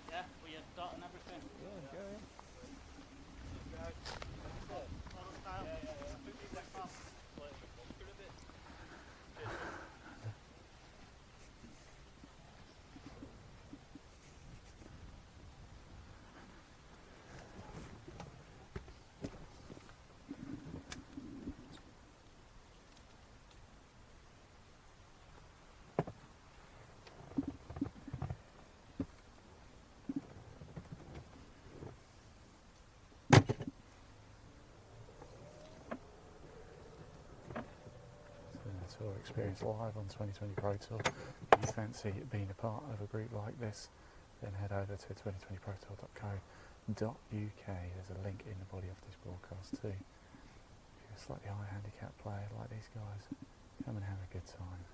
Yeah, with your dot and everything.
Yeah, go,
Tour Experience Live on 2020 Pro Tour. If you fancy being a part of a group like this, then head over to 2020protour.co.uk. There's a link in the body of this broadcast too. If you're a slightly higher handicap player like these guys, come and have a good time.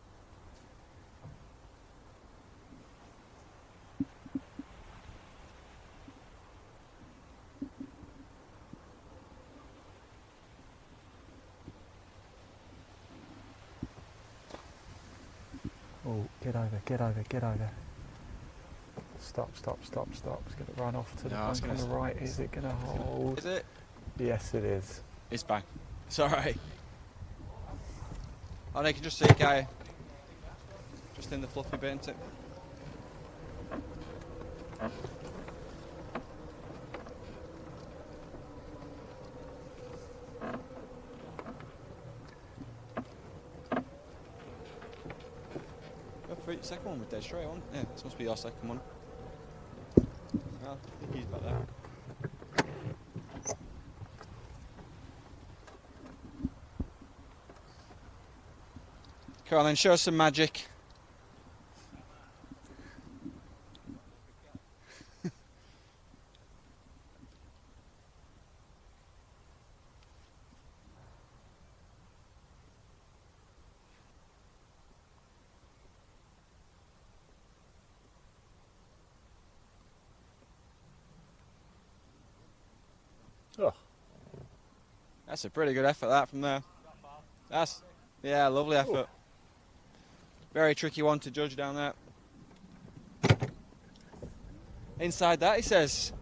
Oh, get over. Stop. It's going to run off to the bank on the right. Is it going to hold?
Is it?
Yes, it is.
It's bang. It's alright. Oh, no, you can just see it, guy. Just in the fluffy bit, isn't it? Go for it. Second one was dead straight on. Yeah, this must be your second one. Oh, I think he's back there. Come on then, show us some magic.
Oh.
That's a pretty good effort, that, from there. That's, yeah, lovely effort. Very tricky one to judge down there. Inside that, he says.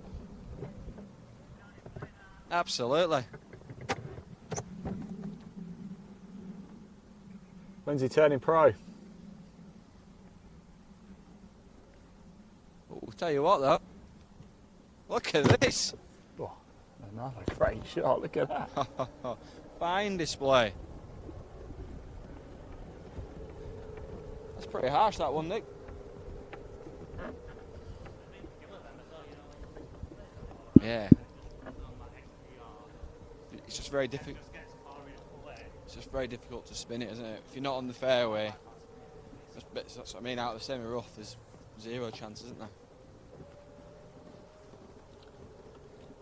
Absolutely.
When's he turning pro?
I'll tell you what, though. Look at this.
Oh, another great shot. Look at that.
Fine display. That's pretty harsh, that one, Nick. Yeah. It's just very difficult. It's just very difficult to spin it, isn't it? If you're not on the fairway, that's what I mean. Out of the semi-rough, there's zero chance, isn't there?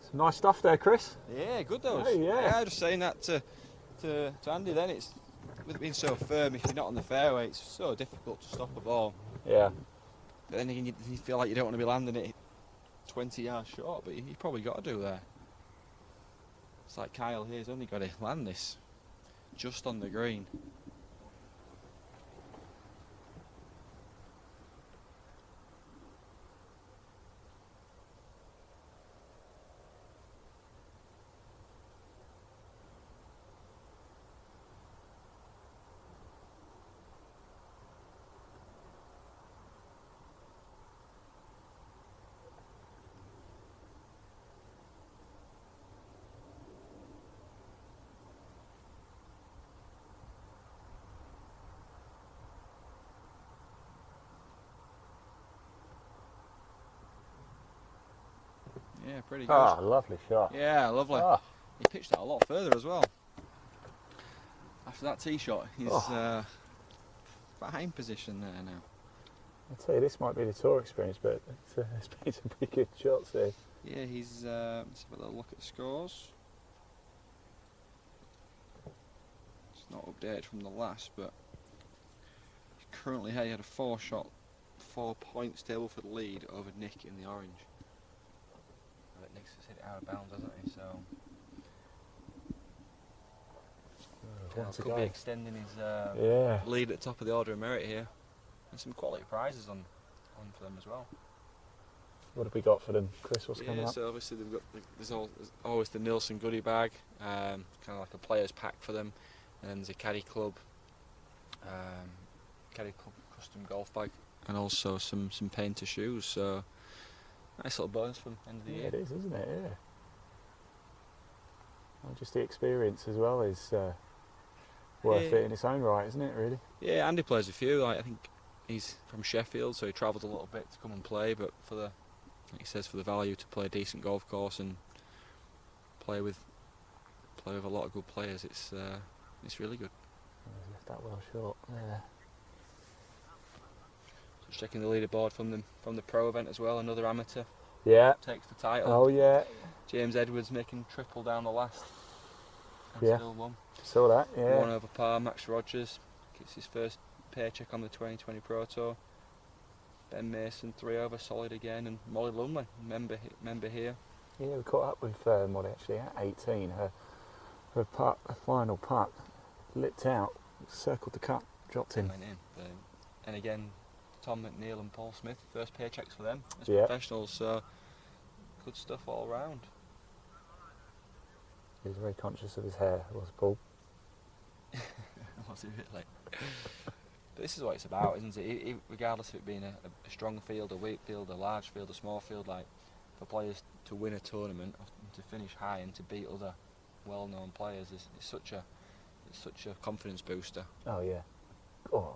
Some nice stuff there, Chris.
Yeah, good those.
Hey, yeah.
I was just saying that to Andy. Then it's with it being so firm. If you're not on the fairway, it's so difficult to stop a ball.
Yeah.
But then again, you feel like you don't want to be landing it 20 yards short, but you probably got to do there. It's like Kyle here's only got to land this just on the green. Yeah, pretty good.
Ah, lovely shot.
Yeah, lovely.
Ah.
He pitched that a lot further as well. After that tee shot, he's fine position there now.
I'll tell you, this might be the tour experience, but it's been some pretty good shots here.
Yeah, he's. Let's have a little look at the scores. It's not updated from the last, but currently he had a 4-shot, 4 points table for the lead over Nick in the orange. But Nick's hit it out of bounds, hasn't he? So could be extending his lead at the top of the order of merit here, and some quality prizes on for them as well.
What have we got for them, Chris? What's coming up?
So obviously they've got there's always the Nielsen goodie bag, kind of like a player's pack for them, and then there's a caddy club custom golf bag, and also some painter shoes. So nice little bonus from the end of the year.
It is, isn't it? Yeah. Well, just the experience as well is worth it in its own right, isn't it? Really.
Yeah, Andy plays a few. Like, I think he's from Sheffield, so he travelled a little bit to come and play. But for the, like he says, for the value to play a decent golf course and play with a lot of good players, it's really good.
He's left that well short. Yeah.
Just checking the leaderboard from the pro event as well. Another amateur.
Yeah.
Takes the title.
Oh yeah.
James Edwards making triple down the last. And
yeah.
still won.
Saw that. Yeah.
1 over par. Max Rogers gets his first paycheck on the 2020 Pro Tour. Ben Mason 3 over, solid again, and Molly Lumley, member here.
Yeah, we caught up with Molly actually at 18. Her final putt lipped out, circled the cup, dropped in.
And again, Tom McNeil and Paul Smith, first paychecks for them as
yeah.
professionals, so good stuff all round.
He was very conscious of his hair, was Paul.
Was he really? But this is what it's about, isn't it? Regardless of it being a strong field, a weak field, a large field, a small field, like for players to win a tournament, to finish high and to beat other well-known players, it's such a confidence booster.
Oh yeah. Oh.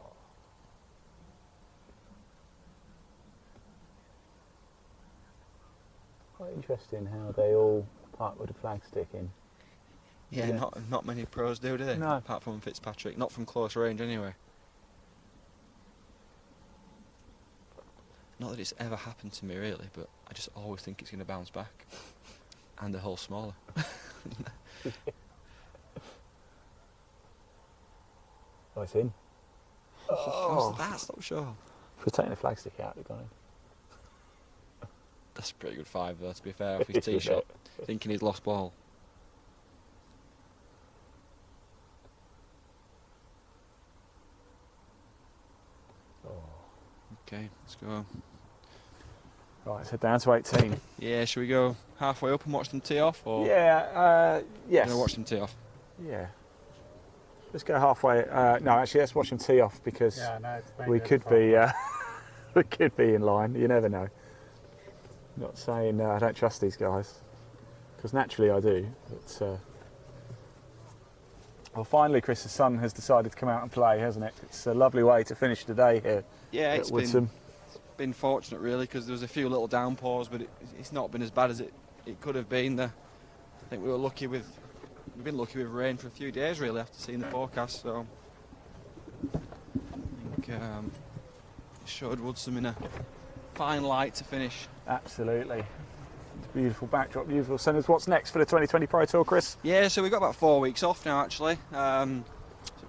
Quite interesting how they all park with a flagstick in.
Yeah, not many pros do they?
No.
Apart from Fitzpatrick, not from close range anyway. Not that it's ever happened to me really, but I just always think it's going to bounce back. And a hole smaller.
Oh, it's in.
Oh, that's not sure.
If we're taking the flagstick out, we've gone in.
That's a pretty good 5 though, to be fair, off his tee shot. Thinking he'd lost ball. Okay, let's go.
Right, so down to 18.
Yeah, should we go halfway up and watch them tee off? Or
Yeah, yes.
Gonna watch them tee off?
Yeah. Let's go halfway. No, actually, let's watch them tee off because we could be we could be in line. You never know. Not saying I don't trust these guys, because naturally I do. But well, finally, Chris, the sun has decided to come out and play, hasn't it? It's a lovely way to finish the day here.
Yeah,
at
it's
Woodsome.
been fortunate really, because there was a few little downpours, but it's not been as bad as it could have been. I think we've been lucky with rain for a few days really after seeing the forecast. So I think it showed Woodsome in a fine light to finish.
Absolutely. It's beautiful backdrop, beautiful centres. What's next for the 2020 Pro Tour, Chris?
Yeah, so we've got about 4 weeks off now actually. It's a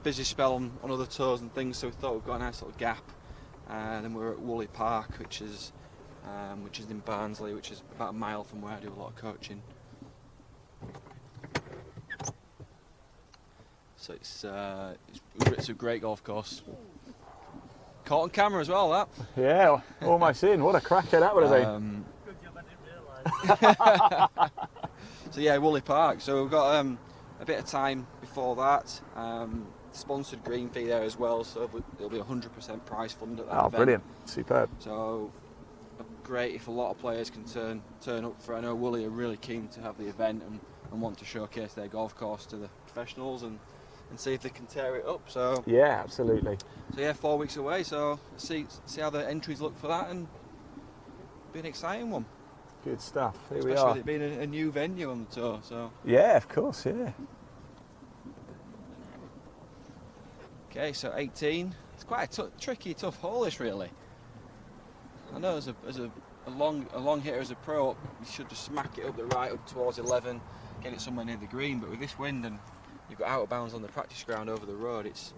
busy spell on other tours and things, so we thought we've got a nice little gap. Then we're at Woolley Park, which is in Barnsley, which is about a mile from where I do a lot of coaching. So it's a great golf course. Caught on camera as well, that.
Yeah, almost in. What a cracker that would have been.
Good job I didn't realise.
So yeah, Woolley Park. So we've got a bit of time before that. Sponsored green fee there as well, so there'll be 100% prize fund at that event.
Brilliant. Superb.
So great if a lot of players can turn up for. I know Woolley are really keen to have the event and want to showcase their golf course to the professionals and see if they can tear it up. So
yeah, absolutely.
So yeah, 4 weeks away. So see how the entries look for that, and be an exciting one.
Good stuff. Here
Especially
we are.
with it being a new venue on the tour. So
yeah, of course, yeah.
Okay, so 18. It's quite a tricky, tough hole, this really. I know as a long hitter as a pro, you should just smack it up the right up towards 11, get it somewhere near the green. But with this wind and you've got out of bounds on the practice ground over the road, it's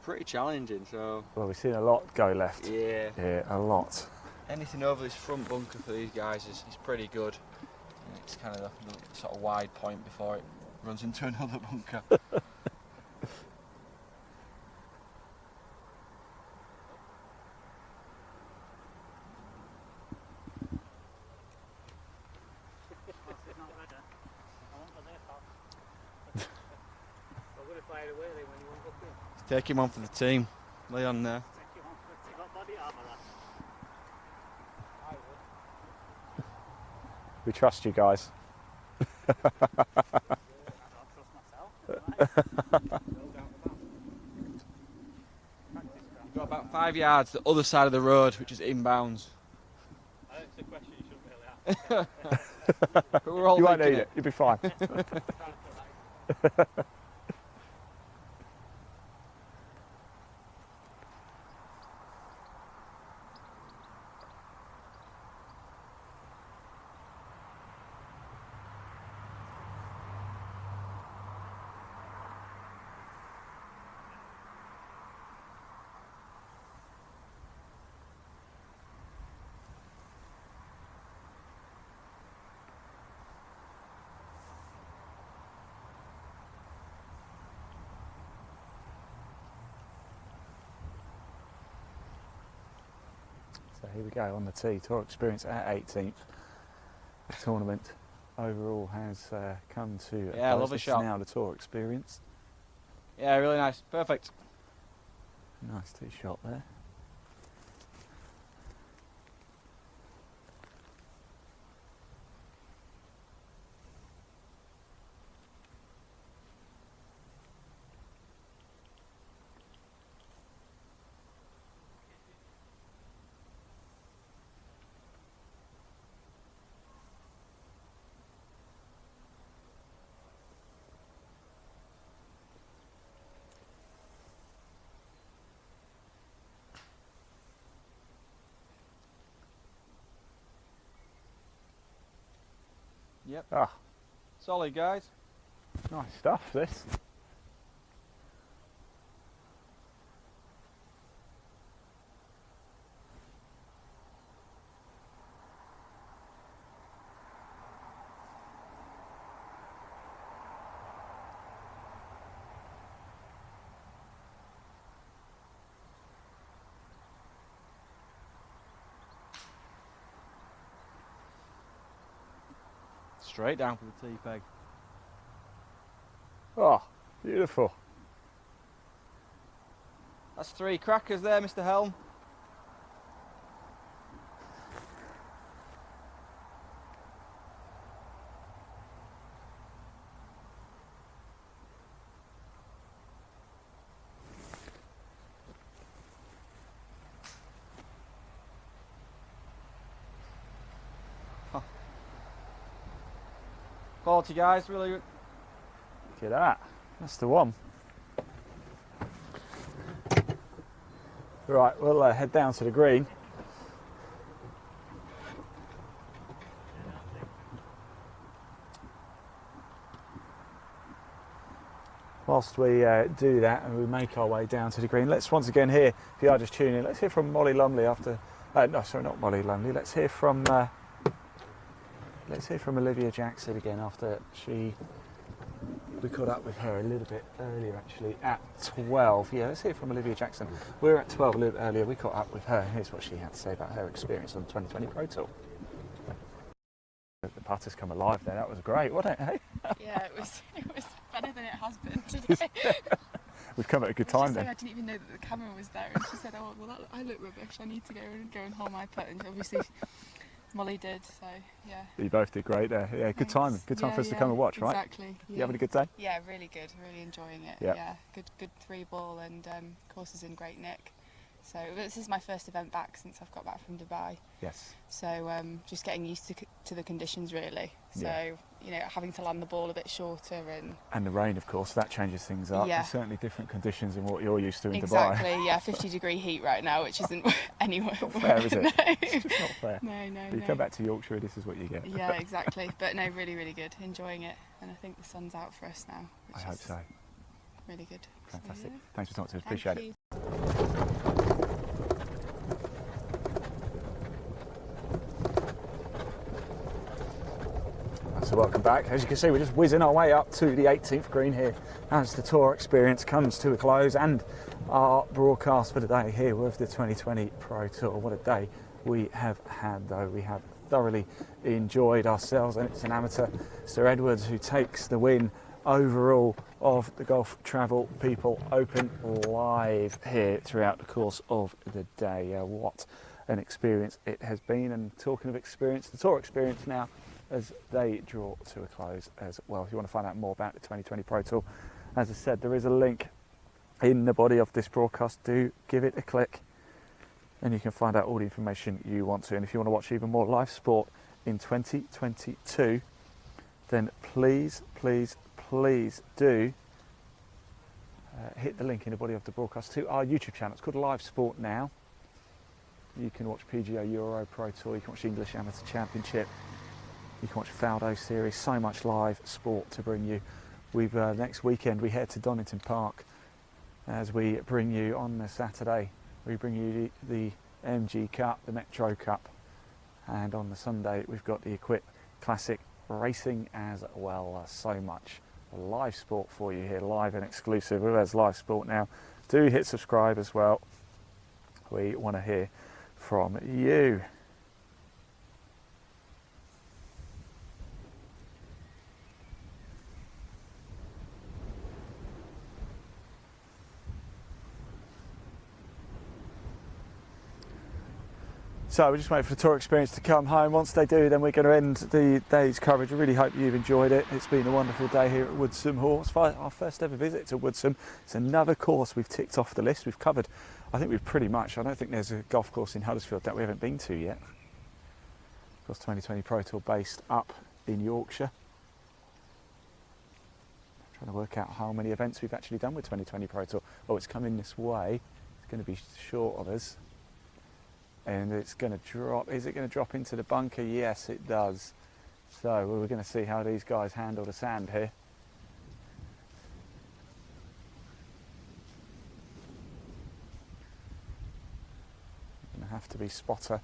pretty challenging. So
well, we've seen a lot go left.
Yeah.
Yeah, a lot.
Anything over this front bunker for these guys is pretty good. It's kind of the sort of wide point before it runs into another bunker. Take him on for the team. Leon there.
We trust you guys.
I don't trust myself.
You've got about 5 yards the other side of the road, which is inbounds.
I think it's a question you shouldn't really ask.
But we're all
you won't need
thinking
it. You'll be fine. So here we go on the tee. Tour experience at 18th tournament. overall has come to
Yeah,
close.
lovely
This
shot.
is now the tour experience.
Yeah, really nice. Perfect.
Nice tee shot there.
Yep.
Ah,
Solid, guys.
nice stuff, this.
Straight down for the tee peg.
Oh, beautiful.
That's 3 crackers there, Mr. Helm. Quality, guys, really good.
Look at that. That's the one. Right, we'll head down to the green. Whilst we do that and we make our way down to the green, let's once again hear, if you are just tuning in, let's hear from Molly Lumley after, no, sorry, not Molly Lumley, let's hear from Olivia Jackson again after we caught up with her a little bit earlier actually at 12. Yeah, let's hear from Olivia Jackson. We were at 12 a little earlier, we caught up with her. Here's what she had to say about her experience on the 2020 Pro Tour. The putters come alive there, that was great, wasn't it? Hey?
Yeah, it was better than it has been today.
We've come at a good time then.
I didn't even know that the camera was there, and she said, "Oh, well, I look rubbish. I need to go and hold my putt." And obviously, Molly did. So yeah.
You both did great there. Yeah, good timing. Good time for us to come and watch, right?
Exactly.
You having a good day?
Yeah, really good. Really enjoying it.
Yeah.
Yeah. Good 3-ball, and course is in great nick. So this is my first event back since I've got back from Dubai.
Yes.
So just getting used to the conditions really. So
Yeah.
you know, having to land the ball a bit shorter
And the rain, of course, that changes things up.
Yeah.
There's certainly different conditions than what you're used to in
exactly,
Dubai.
yeah, 50-degree heat right now, which isn't anywhere.
Not fair, is it?
No.
It's just not fair.
No.
You come back to Yorkshire, this is what you get.
Yeah, exactly. But no, really, really good. Enjoying it, and I think the sun's out for us now.
I hope so.
Really good.
Fantastic.
So, yeah.
Thanks for talking to us.
Thank
Appreciate
you.
it. So welcome back. As you can see, we're just whizzing our way up to the 18th green here as the tour experience comes to a close and our broadcast for the day here with the 2020 Pro Tour. What a day we have had though. We have thoroughly enjoyed ourselves, and it's an amateur, Sir Edwards, who takes the win overall of the Golf Travel People Open live here throughout the course of the day. What an experience it has been. And talking of experience, the tour experience now as they draw to a close as well. If you want to find out more about the 2020 Pro Tour, as I said, there is a link in the body of this broadcast. Do give it a click and you can find out all the information you want to. And if you want to watch even more live sport in 2022, then please do hit the link in the body of the broadcast to our YouTube channel. It's called Live Sport Now. You can watch PGA Euro Pro Tour, you can watch English Amateur Championship, you can watch Faldo Series, so much live sport to bring you. Next weekend we head to Donington Park as we bring you on the Saturday. We bring you the MG Cup, the Metro Cup, and on the Sunday we've got the Equip Classic Racing as well. So much live sport for you here, live and exclusive. There's Live Sport Now. Do hit subscribe as well. We want to hear from you. So we're just waiting for the tour experience to come home. Once they do, then we're going to end the day's coverage. I really hope you've enjoyed it. It's been a wonderful day here at Woodsome Hall. It's our first ever visit to Woodsome. It's another course we've ticked off the list. We've covered, I think we've pretty much, I don't think there's a golf course in Huddersfield that we haven't been to yet. Of course, 2020 Pro Tour based up in Yorkshire. I'm trying to work out how many events we've actually done with 2020 Pro Tour. Oh, it's coming this way. It's going to be short of us. And it's going to drop. Is it going to drop into the bunker? Yes, it does. So we're going to see how these guys handle the sand here. Going to have to be spotter.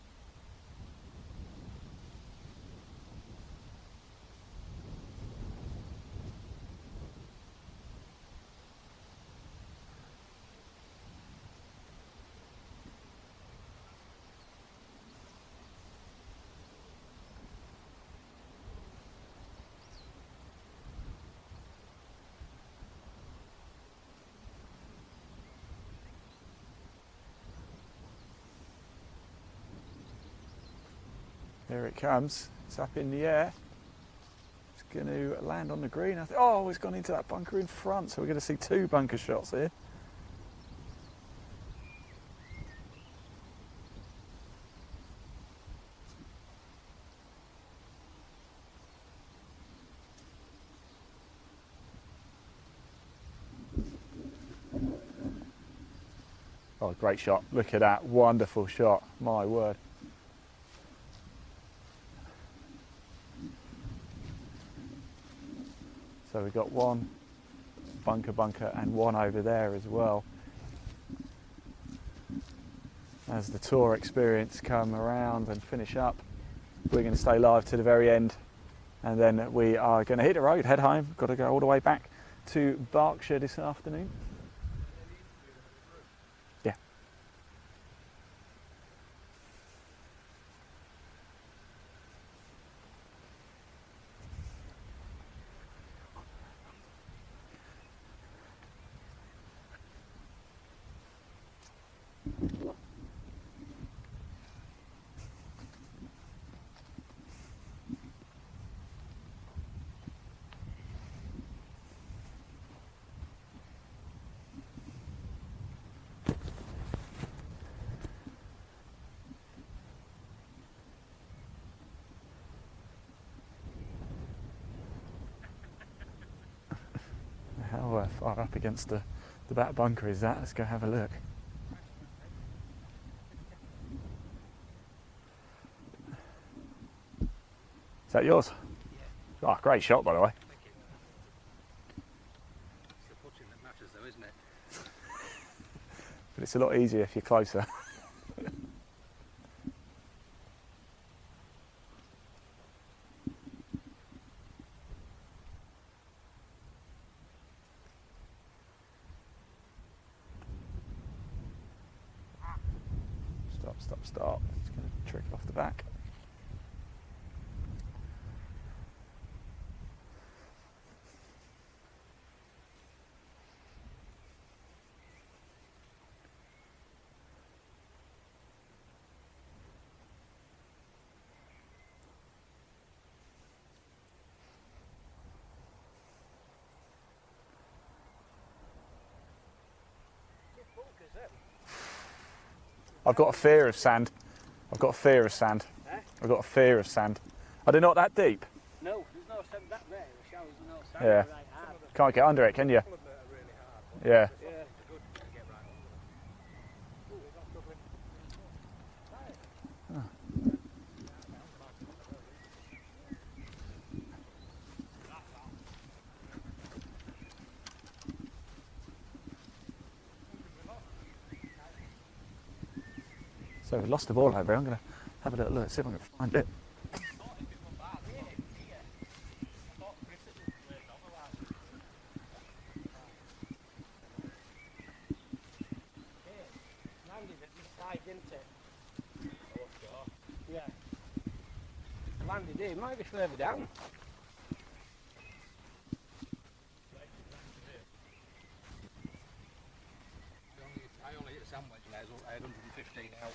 There it comes. It's up in the air. It's going to land on the green. Oh, it's gone into that bunker in front. So we're going to see two bunker shots here. Oh, great shot. Look at that. Wonderful shot. My word. So we've got one bunker and one over there as well. As the tour experience come around and finish up, we're going to stay live to the very end, and then we are going to hit the road, head home. Got to go all the way back to Berkshire this afternoon. Yeah. How far up against the back bunker is that? Let's go have a look. Is that yours? Yeah. Oh, great shot, by the way.
It's the putting that matters though, isn't it?
But it's a lot easier if you're closer. Stop. It's going to trickle off the back. I've got a fear of sand. I've got a fear of sand.
Eh?
I've got a fear of sand. Are they not that deep?
No, there's no sand that rare. The showers are no sand.
Yeah.
Right hard.
Can't get under it, can you? Yeah. So we've lost the ball over here. I'm going to have a little look, see if I can find it.
Yeah. Landed here, might be further down.
I only hit a sandwich and I had 115 out.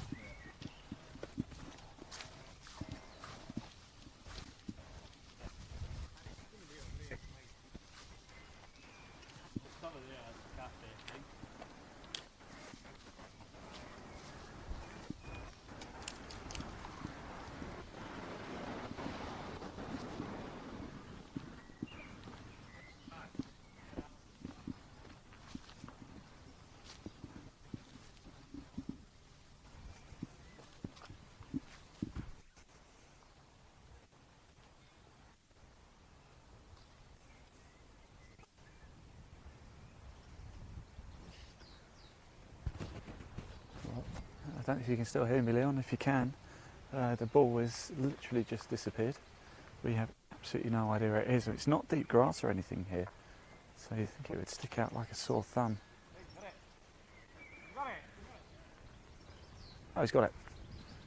don't know if you can still hear me, Leon. If you can, the ball has literally just disappeared. We have absolutely no idea where it is. It's not deep grass or anything here, so you think it would stick out like a sore thumb. Oh, he's got it.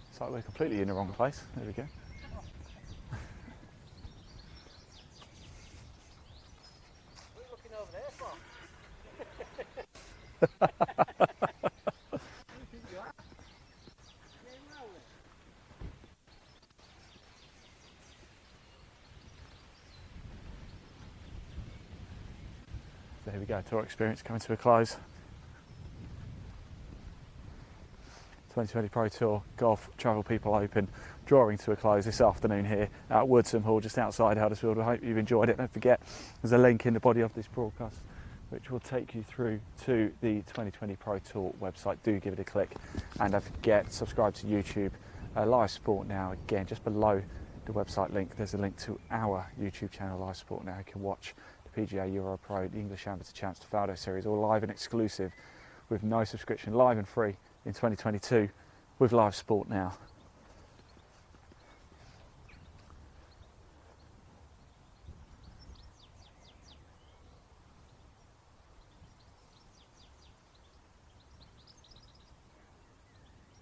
It's like we're completely in the wrong place. There we go.
What are you looking over there for?
There we go, tour experience coming to a close. 2020 Pro Tour Golf Travel People Open drawing to a close this afternoon here at Woodsome Hall, just outside Huddersfield. I hope you've enjoyed it. Don't forget, there's a link in the body of this broadcast which will take you through to the 2020 Pro Tour website. Do give it a click, and don't forget, subscribe to YouTube. Live Sport Now, again, just below the website link, there's a link to our YouTube channel, Live Sport Now. You can watch the PGA Euro Pro, the English Amateur Champs, the Faldo Series, all live and exclusive with no subscription, live and free in 2022 with Live Sport Now.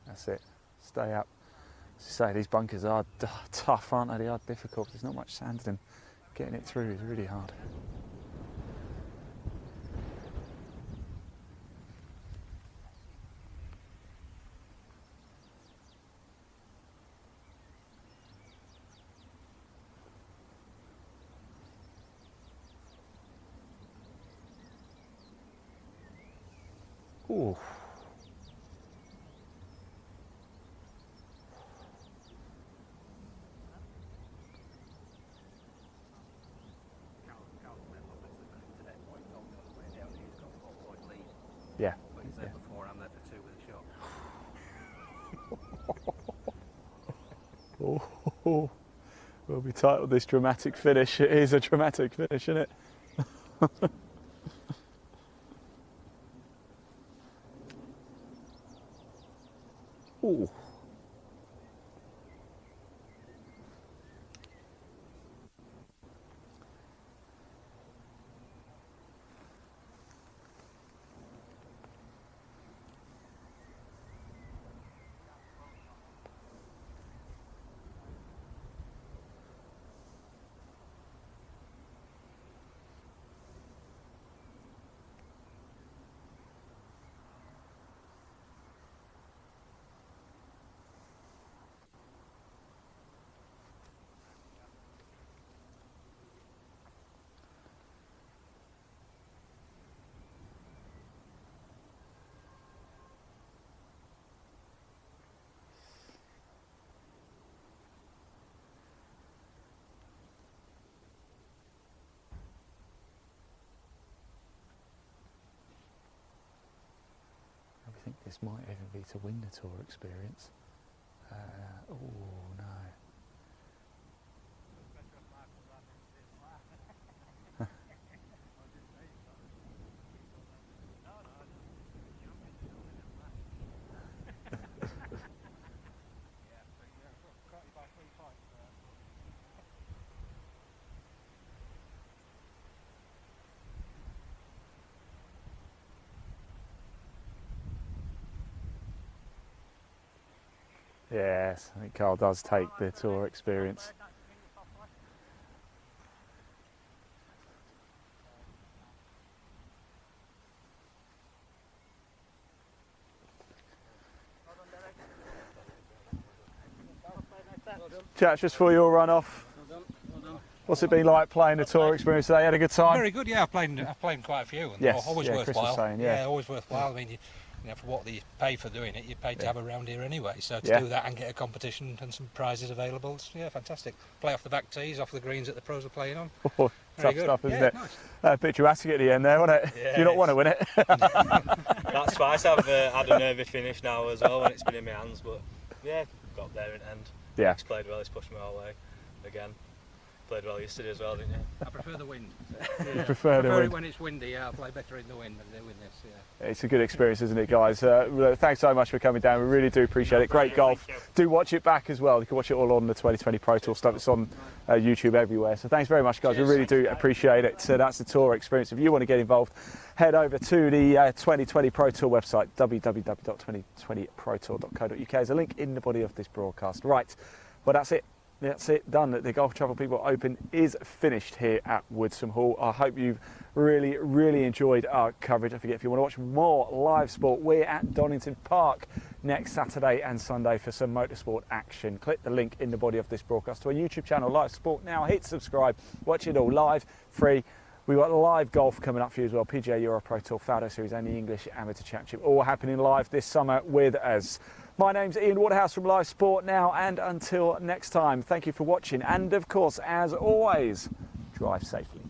That's it. Stay up. As I say, these bunkers are tough, aren't they? They are difficult. There's not much sand in them. Getting it through is really hard. Ooh. Yeah.
But he's there for 4, I'm there for 2 with a shot.
Oh, we'll be titled this dramatic finish. It is a dramatic finish, isn't it? Ooh. I think this might even be to win the tour experience. Oh no. Yes, I think Carl does take the tour experience. Chat, just for your run off.
Well done.
What's it been like playing the tour experience today? Had a good time?
Very good, yeah. I've played quite a few, and
yes,
always
yeah,
worthwhile.
Chris was saying, yeah.
Always worthwhile. I mean, you know, for what you pay for doing it, you pay to have a round here anyway. So to do that and get a competition and some prizes available, it's, fantastic. Play off the back tees, off the greens that the pros are playing on.
Oh, tough stuff, isn't it? Nice. Picturesque at the end there, wasn't it?
Yeah,
you don't want to win it.
That's twice I've had a nervy finish now as well when it's been in my hands, but yeah, got there in the end.
Yeah.
He's played well, he's pushed me all the way again. played well yesterday as well, didn't you?
I prefer the wind.
You prefer the wind?
It when it's windy, yeah. I play better in the wind than with this, yeah.
It's a good experience, isn't it, guys? Thanks so much for coming down. We really do appreciate it. Great golf. Do watch it back as well. You can watch it all on the 2020 Pro Tour stuff. It's on YouTube everywhere. So thanks very much, guys.
Cheers,
we really do appreciate it. So that's the tour experience. If you want to get involved, head over to the 2020 Pro Tour website, www.2020protour.co.uk. There's a link in the body of this broadcast. Right, well, that's it. That's it, done. The Golf Travel People Open is finished here at Woodsome Hall. I hope you've really enjoyed our coverage. Don't forget, if you want to watch more live sport, we're at Donington Park next Saturday and Sunday for some motorsport action. Click the link in the body of this broadcast to our YouTube channel, Live Sport Now. Hit subscribe, watch it all live, free. We've got live golf coming up for you as well. PGA Euro Pro Tour, Faldo Series and the English Amateur Championship, all happening live this summer with us. My name's Ian Waterhouse from Live Sport Now, and until next time, thank you for watching. And of course, as always, drive safely.